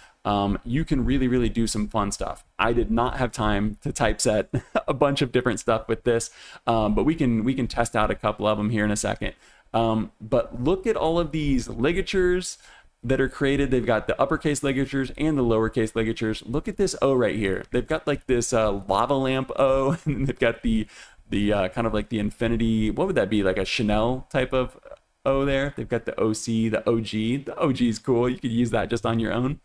you can really, really do some fun stuff. I did not have time to typeset a bunch of different stuff with this, but we can test out a couple of them here in a second. But look at all of these ligatures that are created. They've got the uppercase ligatures and the lowercase ligatures. Look at this O right here. They've got like this lava lamp O, and they've got the kind of like the infinity. What would that be? Like a Chanel type of O there. They've got the OC, the OG. The OG is cool. You could use that just on your own.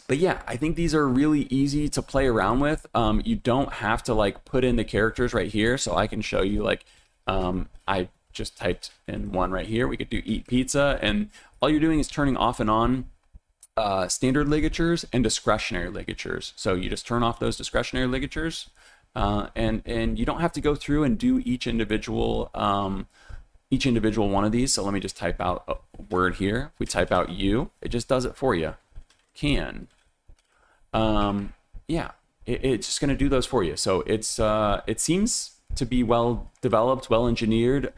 But yeah, I think these are really easy to play around with. You don't have to like put in the characters right here. So I can show you like, I just typed in one right here. We could do eat pizza, and all you're doing is turning off and on standard ligatures and discretionary ligatures. So you just turn off those discretionary ligatures, and you don't have to go through and do each individual one of these. So let me just type out a word here. If we type out U, it just does it for you. It's just going to do those for you. So it seems to be well developed, well engineered.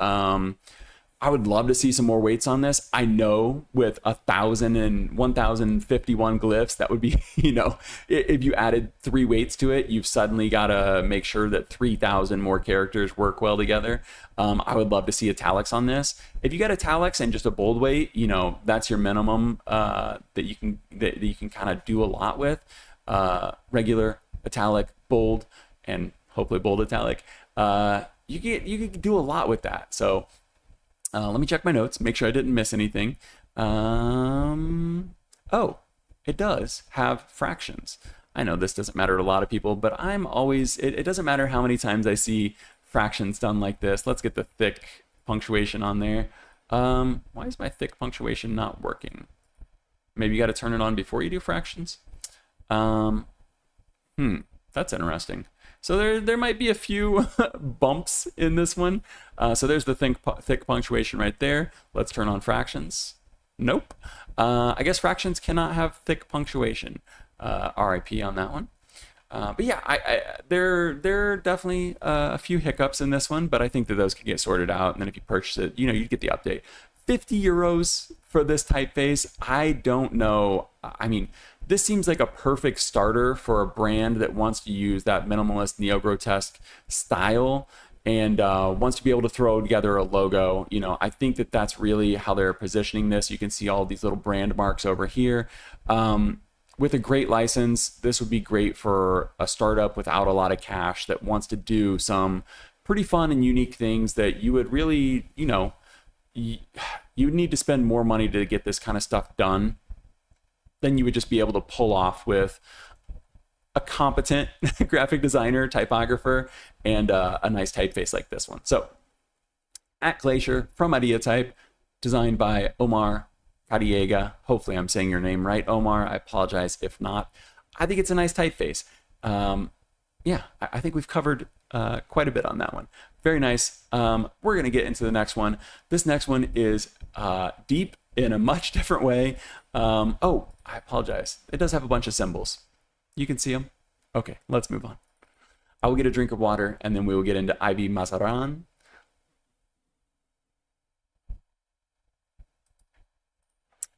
I would love to see some more weights on this. I know with 1,000 and 1,051 glyphs, that would be, if you added 3 weights to it, you've suddenly got to make sure that 3,000 more characters work well together. I would love to see italics on this. If you got italics and just a bold weight, that's your minimum that you can kind of do a lot with. Regular, italic, bold, and hopefully bold italic. You can do a lot with that. So let me check my notes, make sure I didn't miss anything. Oh, it does have fractions. I know this doesn't matter to a lot of people, but I'm always, it doesn't matter how many times I see fractions done like this. Let's get the thick punctuation on there. Why is my thick punctuation not working? Maybe you got to turn it on before you do fractions. That's interesting. So there might be a few bumps in this one. So there's the thick punctuation right there. Let's turn on fractions. Nope. I guess fractions cannot have thick punctuation. RIP on that one. But yeah, there are definitely a few hiccups in this one, but I think that those could get sorted out. And then if you purchase it, you'd get the update. 50 euros for this typeface. I don't know. I mean, this seems like a perfect starter for a brand that wants to use that minimalist neo-grotesque style and wants to be able to throw together a logo. I think that that's really how they're positioning this. You can see all these little brand marks over here. With a great license, this would be great for a startup without a lot of cash that wants to do some pretty fun and unique things that you would really, you would need to spend more money to get this kind of stuff done than you would just be able to pull off with a competent graphic designer, typographer, and a nice typeface like this one. So at Glacier from Arillatype, designed by Omar Cadiega. Hopefully I'm saying your name right, Omar. I apologize if not. I think it's a nice typeface. Yeah, I think we've covered quite a bit on that one. Very nice. We're going to get into the next one. This next one is deep in a much different way. Oh, I apologize. It does have a bunch of symbols. You can see them. Okay, let's move on. I will get a drink of water and then we will get into IvyMazarin.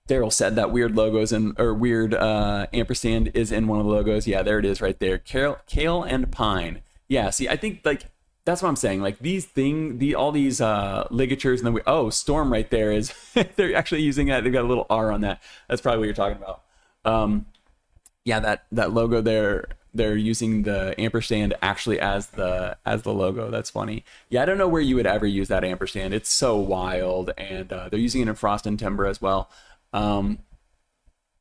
Daryl said that weird logos or weird ampersand is in one of the logos. Yeah, there it is right there. Kale and pine. Yeah, see, I think like That's what I'm saying. Like all these ligatures, and then Storm right there is they're actually using that. They've got a little R on that. That's probably what you're talking about. Yeah, that logo there. They're using the ampersand actually as the logo. That's funny. Yeah, I don't know where you would ever use that ampersand. It's so wild, and they're using it in Frost and Timber as well.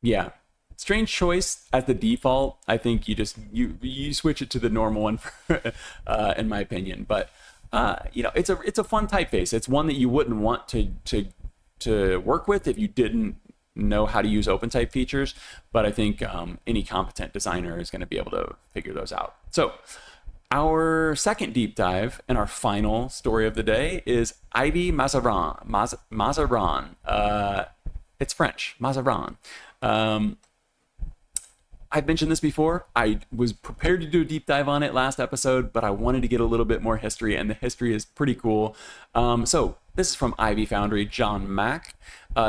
Yeah, strange choice as the default. I think you switch it to the normal one, in my opinion. But it's a fun typeface. It's one that you wouldn't want to work with if you didn't know how to use OpenType features, but I think any competent designer is going to be able to figure those out. So our second deep dive and our final story of the day is IvyMazarin. Mazarin. It's French. Mazarin. I've mentioned this before. I was prepared to do a deep dive on it last episode, but I wanted to get a little bit more history, and the history is pretty cool. So this is from Ivy Foundry, Dalton Maag.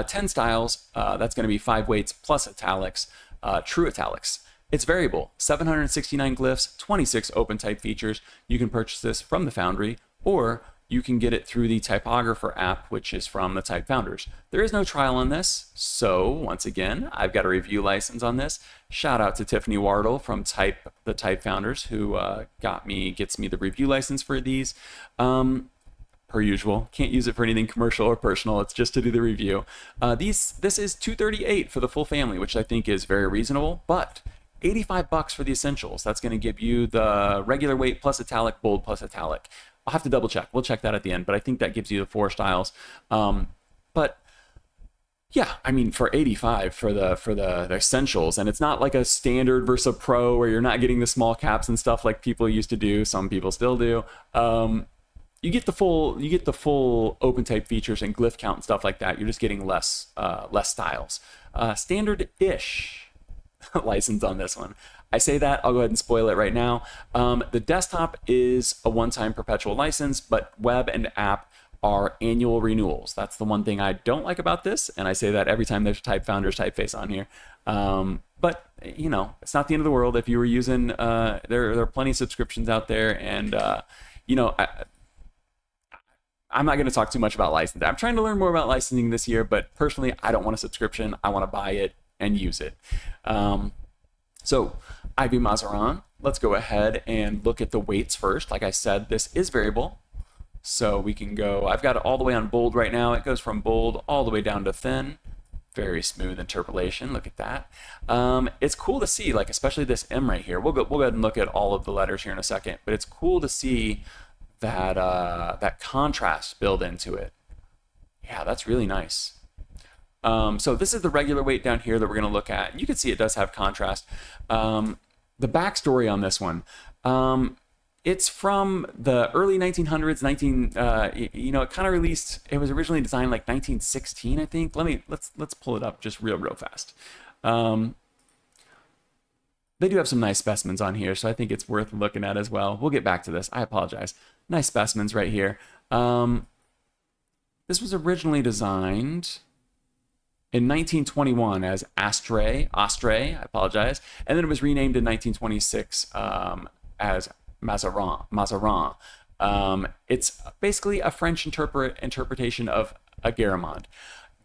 10 styles. That's going to be 5 weights plus italics, true italics. It's variable. 769 glyphs, 26 OpenType features. You can purchase this from the Foundry, or you can get it through the Typographer app, which is from the Type Founders. There is no trial on this, so once again, I've got a review license on this. Shout out to Tiffany Wardle from the Type Founders, who gets me the review license for these. Per usual, can't use it for anything commercial or personal. It's just to do the review. This is $238 for the full family, which I think is very reasonable, but $85 for the essentials. That's going to give you the regular weight plus italic, bold plus italic. I'll have to double check. We'll check that at the end, but I think that gives you the 4 styles. But yeah, I mean, for $85 for the essentials, and it's not like a standard versus a pro where you're not getting the small caps and stuff like people used to do. Some people still do. You get the full OpenType features and glyph count and stuff like that. You're just getting less styles. Standard-ish license on this one. I say that, I'll go ahead and spoil it right now. The desktop is a one-time perpetual license, but web and app are annual renewals. That's the one thing I don't like about this, and I say that every time there's a Type Founders typeface on here. But it's not the end of the world. If you were using, there are plenty of subscriptions out there, and I'm not going to talk too much about licensing. I'm trying to learn more about licensing this year, but personally, I don't want a subscription. I want to buy it and use it. So IvyMazarin, let's go ahead and look at the weights first. Like I said, this is variable. So we can go, I've got it all the way on bold right now. It goes from bold all the way down to thin. Very smooth interpolation. Look at that. It's cool to see, like especially this M right here. We'll go ahead and look at all of the letters here in a second, but it's cool to see that contrast built into it. Yeah, that's really nice. So this is the regular weight down here that we're going to look at. You can see it does have contrast. The backstory on this one, it's from the early 1900s. It kind of released. It was originally designed like 1916, I think. Let's pull it up just real fast. They do have some nice specimens on here, so I think it's worth looking at as well. We'll get back to this. I apologize. Nice specimens right here. This was originally designed in 1921 as Astre, I apologize, and then it was renamed in 1926 as Mazarin. It's basically a French interpretation of a Garamond.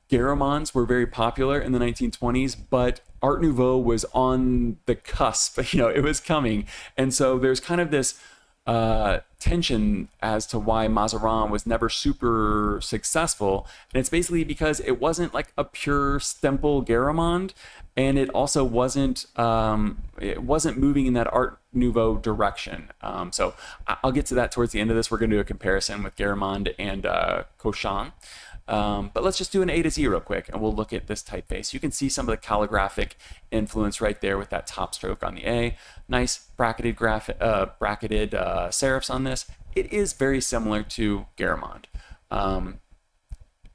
Garamonds were very popular in the 1920s, but Art Nouveau was on the cusp. It was coming, and so there's kind of this tension as to why Mazarin was never super successful, and it's basically because it wasn't like a pure Stempel Garamond, and it also wasn't moving in that Art Nouveau direction. So I'll get to that towards the end of this. We're going to do a comparison with Garamond and Cochin. But let's just do an A to Z real quick, and we'll look at this typeface. You can see some of the calligraphic influence right there with that top stroke on the A. Nice bracketed serifs on this. It is very similar to Garamond,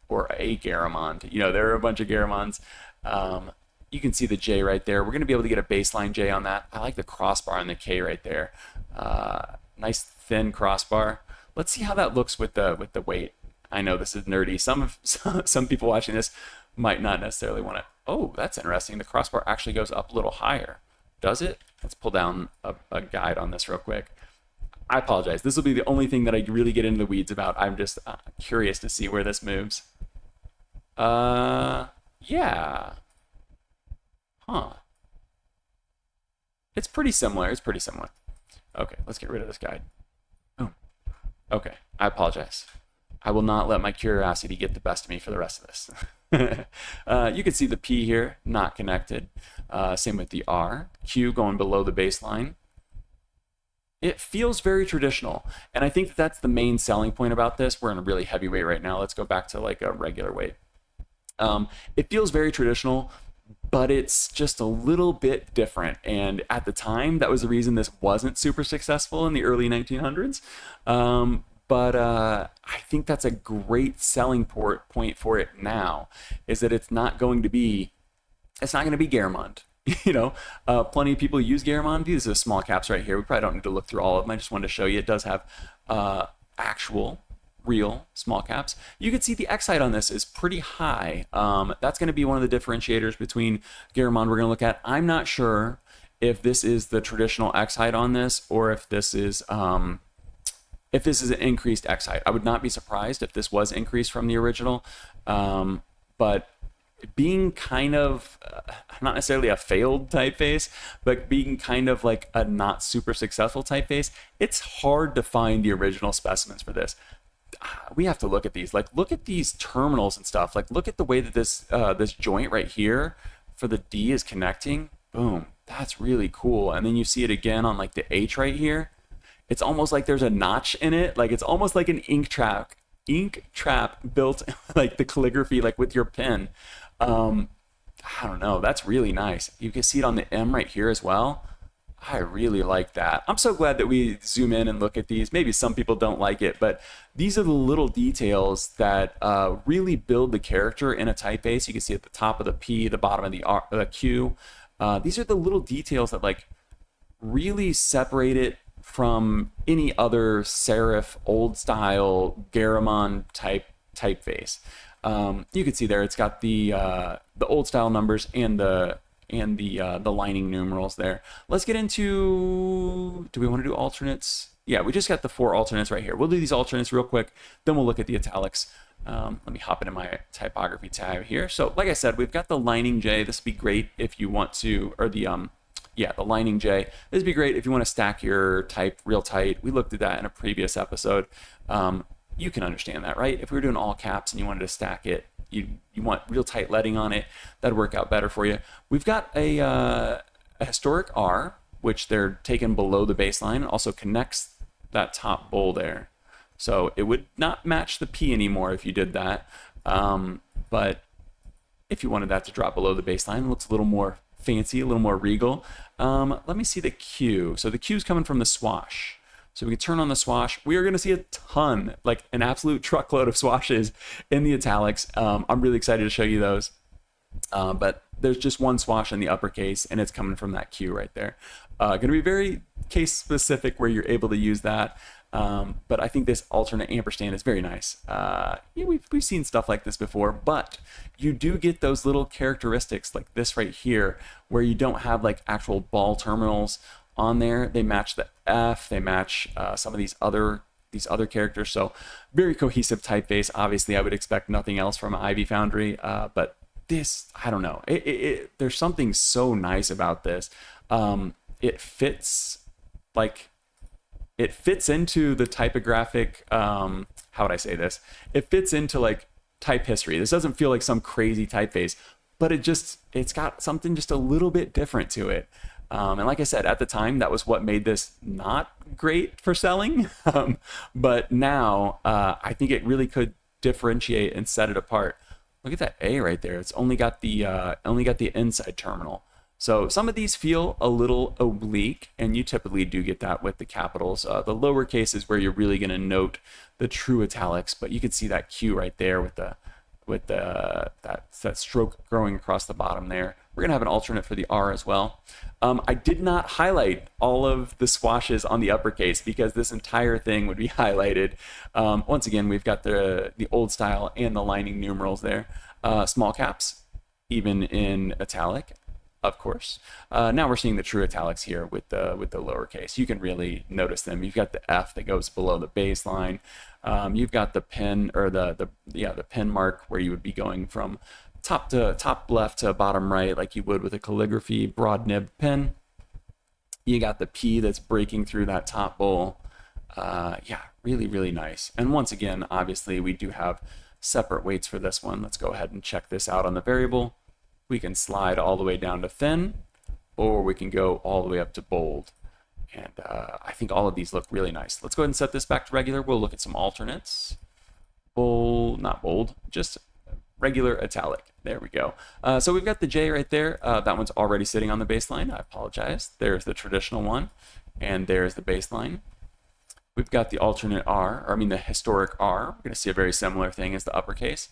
or a Garamond. There are a bunch of Garamonds. You can see the J right there. We're going to be able to get a baseline J on that. I like the crossbar on the K right there. Nice thin crossbar. Let's see how that looks with the weight. I know this is nerdy. Some people watching this might not necessarily want to. Oh, that's interesting. The crossbar actually goes up a little higher. Does it? Let's pull down a guide on this real quick. I apologize. This will be the only thing that I really get into the weeds about. I'm just curious to see where this moves. Yeah. Huh. It's pretty similar. It's pretty similar. Okay, let's get rid of this guide. Oh. Okay, I apologize. I will not let my curiosity get the best of me for the rest of this. You can see the P here, not connected. Same with the R. Q going below the baseline. It feels very traditional, and I think that that's the main selling point about this. We're in a really heavy weight right now. Let's go back to like a regular weight. It feels very traditional, but it's just a little bit different. And at the time, that was the reason this wasn't super successful in the early 1900s. But I think that's a great selling point for it now, is that it's not going to be Garamond. You know, plenty of people use Garamond. These are small caps right here. We probably don't need to look through all of them. I just wanted to show you it does have actual real small caps. You can see the X height on this is pretty high. That's going to be one of the differentiators between Garamond we're going to look at. I'm not sure if this is the traditional X height on this, or if this is an increased X height. I would not be surprised if this was increased from the original, but being kind of not necessarily a failed typeface, but being kind of like a not super successful typeface, it's hard to find the original specimens for this. We have to look at these. Like, look at these terminals and stuff. Like, look at the way that this this joint right here for the D is connecting. Boom, that's really cool. And then you see it again on like the H right here. It's almost like there's a notch in it. Like, it's almost like an ink trap built like the calligraphy, like with your pen. I don't know, that's really nice. You can see it on the M right here as well. I really like that. I'm so glad that we zoom in and look at these. Maybe some people don't like it, but these are the little details that really build the character in a typeface. You can see at the top of the P, the bottom of the R, the Q. These are the little details that like really separate it from any other serif, old style, Garamond type typeface. You can see there it's got the old style numbers and the lining numerals there. Let's get into, do we want to do alternates? Yeah, we just got the 4 alternates right here. We'll do these alternates real quick, then we'll look at the italics. Let me hop into my typography tab here. So like I said, we've got the lining J. This would be great if you want to, or the lining J. This would be great if you want to stack your type real tight. We looked at that in a previous episode. You can understand that, right? If we were doing all caps and you wanted to stack it, you want real tight leading on it, that'd work out better for you. We've got a historic R, which they're taken below the baseline, and also connects that top bowl there. So it would not match the P anymore if you did that. But if you wanted that to drop below the baseline, it looks a little more fancy, a little more regal. Let me see the Q. So the Q is coming from the swash. So we can turn on the swash. We are going to see a ton, like an absolute truckload of swashes in the italics. I'm really excited to show you those. But there's just one swash in the uppercase, and it's coming from that Q right there. Going to be very case specific where you're able to use that. But I think this alternate ampersand is very nice. We've seen stuff like this before, but you do get those little characteristics like this right here, where you don't have like actual ball terminals on there. They match the F, they match some of these other characters. So very cohesive typeface. Obviously, I would expect nothing else from Ivy Foundry, but this, I don't know. There's something so nice about this. It fits into the typographic, how would I say this? It fits into like type history. This doesn't feel like some crazy typeface, but it's got something just a little bit different to it. And like I said, at the time, that was what made this not great for selling. But now I think it really could differentiate and set it apart. Look at that A right there. It's only got the inside terminal. So some of these feel a little oblique, and you typically do get that with the capitals. The lowercase is where you're really going to note the true italics, but you can see that Q right there with that stroke growing across the bottom there. We're going to have an alternate for the R as well. I did not highlight all of the swashes on the uppercase because this entire thing would be highlighted. Once again, we've got the old style and the lining numerals there. Small caps, even in italic. of course. Now we're seeing the true italics here with the lowercase. You can really notice them. You've got the F that goes below the baseline. You've got the pen, or the pen mark, where you would be going from top left to bottom right, like you would with a calligraphy broad nib pen. You got the P that's breaking through that top bowl. Yeah, really, really nice. And once again, obviously, we do have separate weights for this one. Let's go ahead and check this out on the variable. We can slide all the way down to thin, or we can go all the way up to bold. And I think all of these look really nice. Let's go ahead and set this back to regular. We'll look at some alternates. Bold, not bold, just regular italic. There we go. So we've got the J right there. That one's already sitting on the baseline. I apologize. There's the traditional one, and there's the baseline. We've got the alternate R, or I mean the historic R. We're going to see a very similar thing as the uppercase.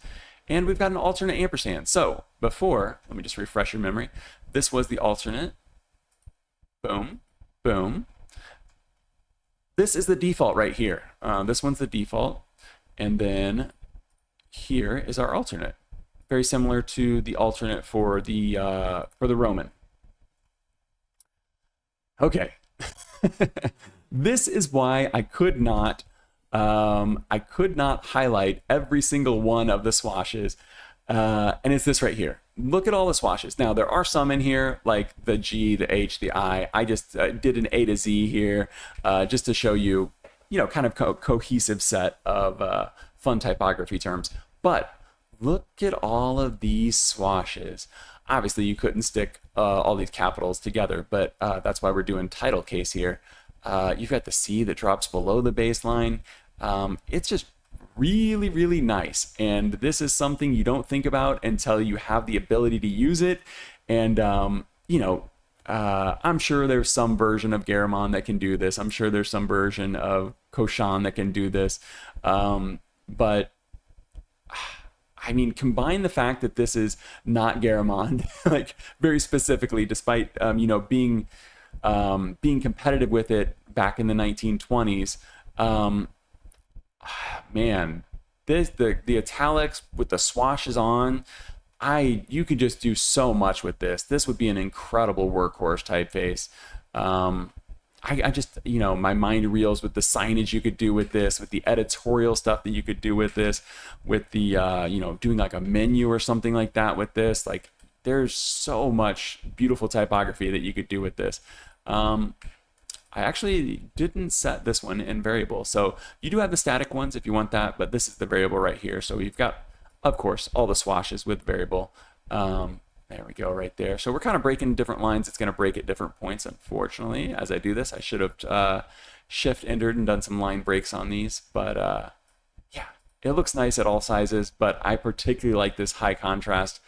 And we've got an alternate ampersand. So before, let me just refresh your memory. This was the alternate. Boom, boom. This is the default right here. This one's the default. And then here is our alternate. Very similar to the alternate for the Roman. Okay. This is why I could not highlight every single one of the swashes, and it's this right here. Look at all the swashes. Now there are some in here like the G, the H, the I. I just did an A to Z here just to show you, kind of cohesive set of fun typography terms. But look at all of these swashes. Obviously, you couldn't stick all these capitals together, but that's why we're doing title case here. You've got the C that drops below the baseline. It's just really, really nice. And this is something you don't think about until you have the ability to use it. And, I'm sure there's some version of Garamond that can do this. I'm sure there's some version of Koshan that can do this. But I mean, combine the fact that this is not Garamond, like very specifically, despite, being competitive with it back in the 1920s. Man, the italics with the swashes on, you could just do so much with this. This would be an incredible workhorse typeface. I just, my mind reels with the signage you could do with this, with the editorial stuff that you could do with this, with the, doing like a menu or something like that with this. Like, there's so much beautiful typography that you could do with this. I actually didn't set this one in variable. So you do have the static ones if you want that, but this is the variable right here. So we've got, of course, all the swashes with variable. There we go, right there. So we're kind of breaking different lines. It's going to break at different points, unfortunately. As I do this, I should have shift entered and done some line breaks on these. But yeah, it looks nice at all sizes, but I particularly like this higher contrast,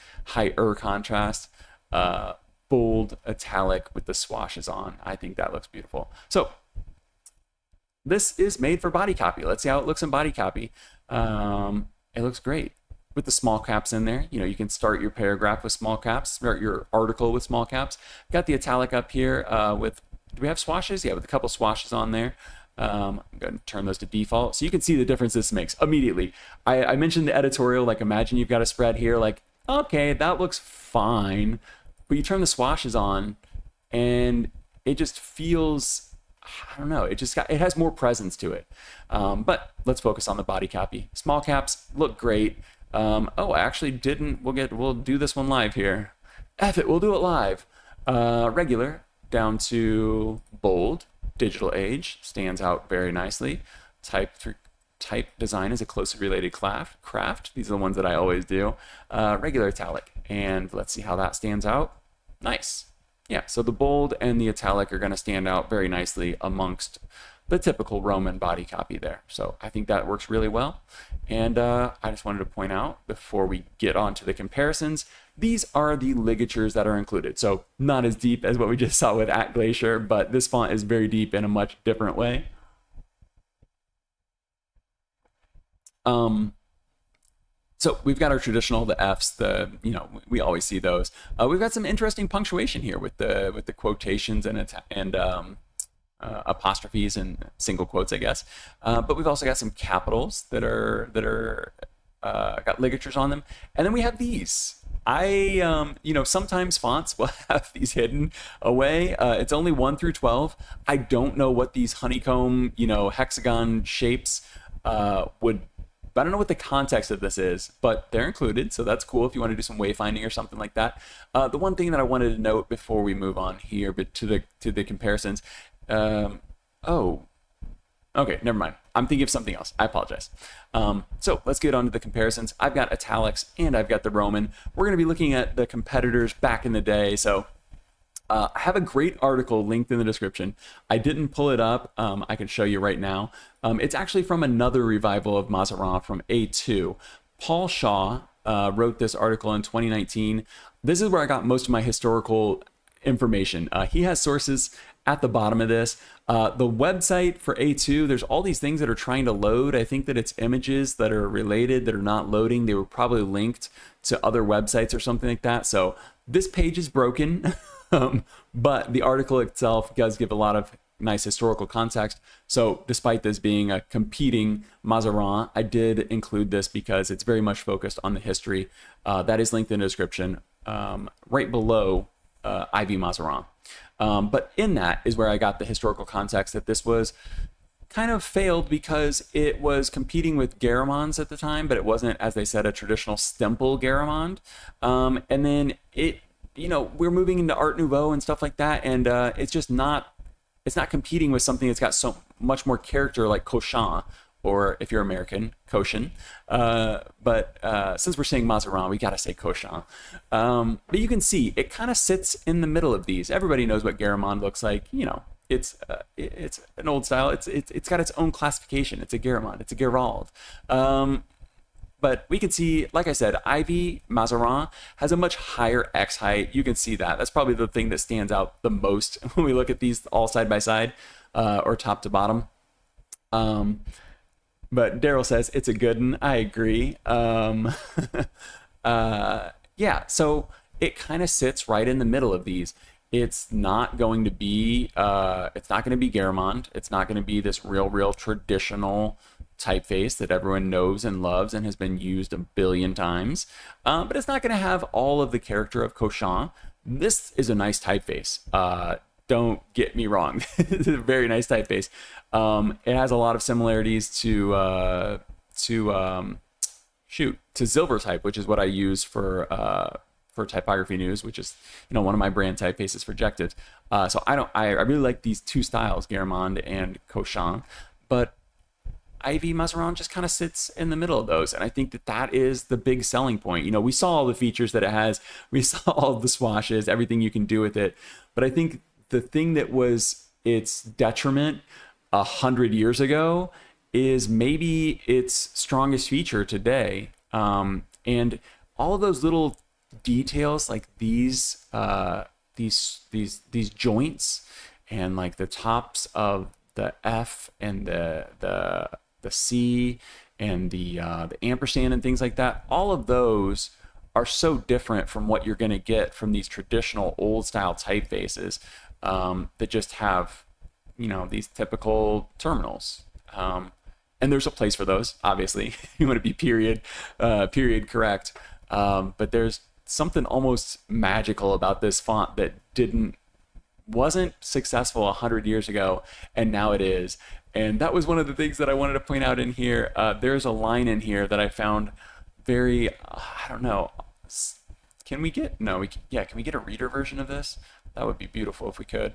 bold italic with the swashes on. I think that looks beautiful. So this is made for body copy. Let's see how it looks in body copy. It looks great with the small caps in there. You can start your paragraph with small caps, start your article with small caps. Got the italic up here with, do we have swashes? Yeah, with a couple swashes on there. I'm going to turn those to default. So you can see the difference this makes immediately. I mentioned the editorial, like imagine you've got a spread here, like, okay, that looks fine. But you turn the swashes on and it just feels, I don't know, it has more presence to it. But let's focus on the body copy. Small caps look great. I actually didn't, we'll do this one live here. F it, we'll do it live. Regular down to bold, digital age, stands out very nicely. Type design is a closely related craft. These are the ones that I always do. Regular italic, and let's see how that stands out. Nice. Yeah, so the bold and the italic are going to stand out very nicely amongst the typical Roman body copy there. So I think that works really well. And I just wanted to point out before we get on to the comparisons, these are the ligatures that are included. So not as deep as what we just saw with @Glacier, but this font is very deep in a much different way. So we've got our traditional, the Fs, we always see those. We've got some interesting punctuation here with the quotations and apostrophes and single quotes, I guess. But we've also got some capitals that are got ligatures on them. And then we have these. Sometimes fonts will have these hidden away. It's only 1 through 12. I don't know what these honeycomb, hexagon shapes would. I don't know what the context of this is, but they're included, so that's cool if you want to do some wayfinding or something like that. The one thing that I wanted to note before we move on here, but to the comparisons. Okay, never mind. I'm thinking of something else. I apologize. So let's get on to the comparisons. I've got italics and I've got the Roman. We're going to be looking at the competitors back in the day. So I have a great article linked in the description. I didn't pull it up. I can show you right now. It's actually from another revival of Mazarin from A2. Paul Shaw wrote this article in 2019. This is where I got most of my historical information. He has sources at the bottom of this. The website for A2, there's all these things that are trying to load. I think that it's images that are related that are not loading. They were probably linked to other websites or something like that. So this page is broken. But the article itself does give a lot of nice historical context. So despite this being a competing Mazarin, I did include this because it's very much focused on the history. That is linked in the description right below IvyMazarin. But in that is where I got the historical context that this was kind of failed because it was competing with Garamonds at the time, but it wasn't, as they said, a traditional stempel Garamond. And then we're moving into Art Nouveau and stuff like that, and it's not competing with something that's got so much more character like Cochin, or if you're American, Cochin. But since we're saying Mazarin, we gotta say Cochin. But you can see it kind of sits in the middle of these. Everybody knows what Garamond looks like. It's an old style. It's got its own classification. It's a Garamond. It's a Gerald. But we can see, like I said, IvyMazarin has a much higher X height. You can see that. That's probably the thing that stands out the most when we look at these all side by side or top to bottom. But Daryl says it's a good one. I agree. So it kind of sits right in the middle of these. It's not going to be Garamond. It's not going to be this real traditional typeface that everyone knows and loves and has been used a billion times. But it's not going to have all of the character of Cochin. This is a nice typeface. Don't get me wrong. It's a very nice typeface. It has a lot of similarities to Silvertype, which is what I use for Typography News, which is one of my brand typefaces for objectives. So I really like these two styles, Garamond and Cochin, but IvyMazarin just kind of sits in the middle of those, and I think that is the big selling point. We saw all the features that it has, we saw all the swashes, everything you can do with it, but I think the thing that was its detriment 100 years ago is maybe its strongest feature today. And all of those little details, like these joints, and like the tops of the F and the C and the ampersand and things like that, all of those are so different from what you're going to get from these traditional old style typefaces that just have these typical terminals. And there's a place for those, obviously. You want to be period correct. But there's something almost magical about this font that wasn't successful 100 years ago, and now it is. And that was one of the things that I wanted to point out in here. There's a line in here that I found very, I don't know. Can we get a reader version of this? That would be beautiful if we could.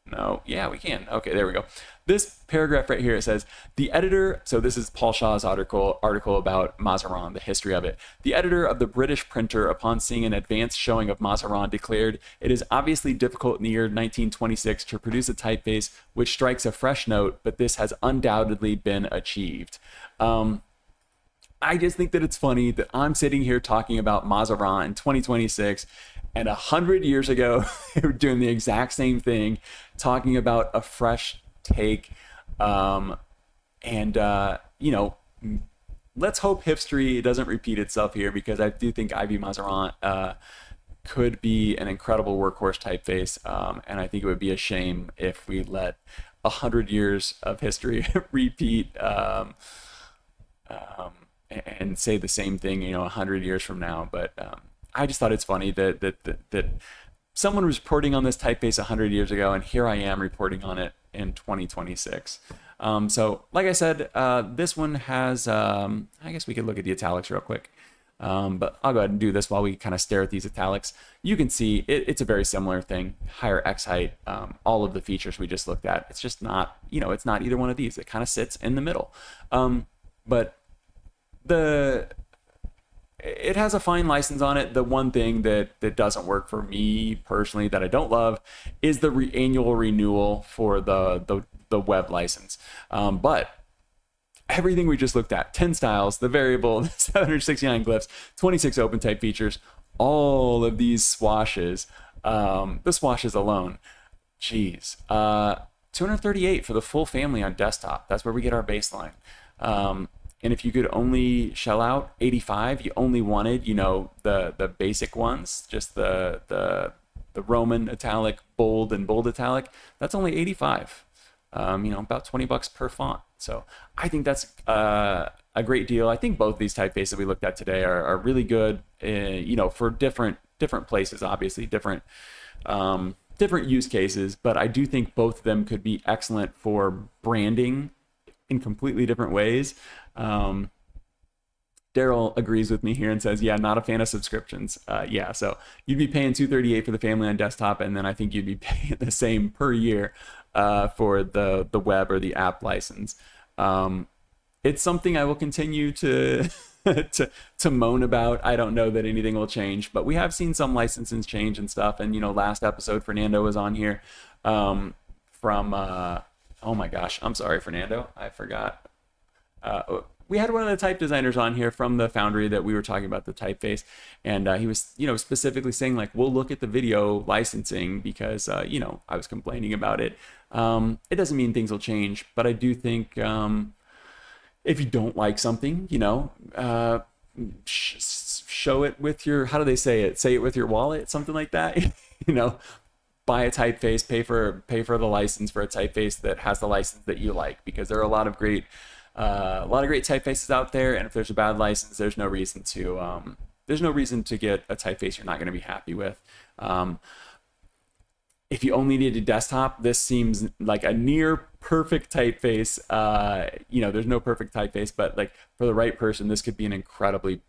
No, yeah, we can. Okay, there we go. This paragraph right here, it says, the editor, so this is Paul Shaw's article about Mazarin, the history of it. The editor of the British Printer, upon seeing an advanced showing of Mazarin, declared, it is obviously difficult in the year 1926 to produce a typeface which strikes a fresh note, but this has undoubtedly been achieved. I just think that it's funny that I'm sitting here talking about Mazarin in 2026, and 100 years ago, they were doing the exact same thing, talking about a fresh take. Let's hope history doesn't repeat itself here, because I do think IvyMazarin could be an incredible workhorse typeface. And I think it would be a shame if we let 100 years of history repeat and say the same thing, 100 years from now. But I just thought it's funny that someone was reporting on this typeface 100 years ago, and here I am reporting on it in 2026. So like I said, this one has, I guess we could look at the italics real quick. But I'll go ahead and do this while we kind of stare at these italics. You can see it's a very similar thing. Higher X height, all of the features we just looked at. It's just not, it's not either one of these. It kind of sits in the middle. But it has a fine license on it. The one thing that doesn't work for me personally, that I don't love, is the annual renewal for the web license. But everything we just looked at, 10 styles, the variable, 769 glyphs, 26 open type features, all of these swashes, the swashes alone, geez, 238 for the full family on desktop. That's where we get our baseline. And if you could only shell out 85, you only wanted, the basic ones, just the Roman italic, bold, and bold italic, that's only 85. About $20 per font. So I think that's a great deal. I think both these typefaces that we looked at today are really good, for different places, obviously, different use cases. But I do think both of them could be excellent for branding in completely different ways. Daryl agrees with me here and says, yeah, not a fan of subscriptions. Yeah, so you'd be paying $238 for the family on desktop, and then I think you'd be paying the same per year for the web or the app license. It's something I will continue to to moan about. I don't know that anything will change, but we have seen some licenses change and stuff. And last episode Fernando was on here from oh my gosh, I'm sorry, Fernando, I forgot. We had one of the type designers on here from the Foundry that we were talking about the typeface, and he was, specifically saying like, we'll look at the video licensing because, I was complaining about it. It doesn't mean things will change, but I do think if you don't like something, show it with your, how do they say it? Say it with your wallet, something like that. Buy a typeface, pay for the license for a typeface that has the license that you like, because there are a lot of great typefaces out there, and if there's a bad license, there's no reason to get a typeface you're not going to be happy with. If you only need a desktop, this seems like a near perfect typeface. There's no perfect typeface, but like for the right person, this could be an incredibly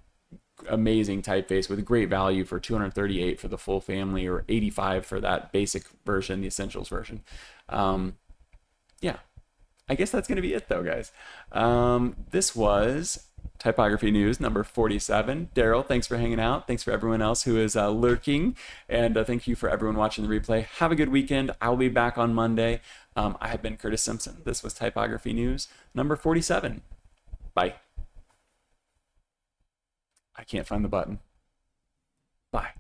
amazing typeface with great value for 238 for the full family, or 85 for that basic version, the essentials version. Yeah. I guess that's going to be it, though, guys. This was Typography News number 47. Daryl, thanks for hanging out. Thanks for everyone else who is lurking. And thank you for everyone watching the replay. Have a good weekend. I'll be back on Monday. I have been Curtis Simpson. This was Typography News number 47. Bye. I can't find the button. Bye.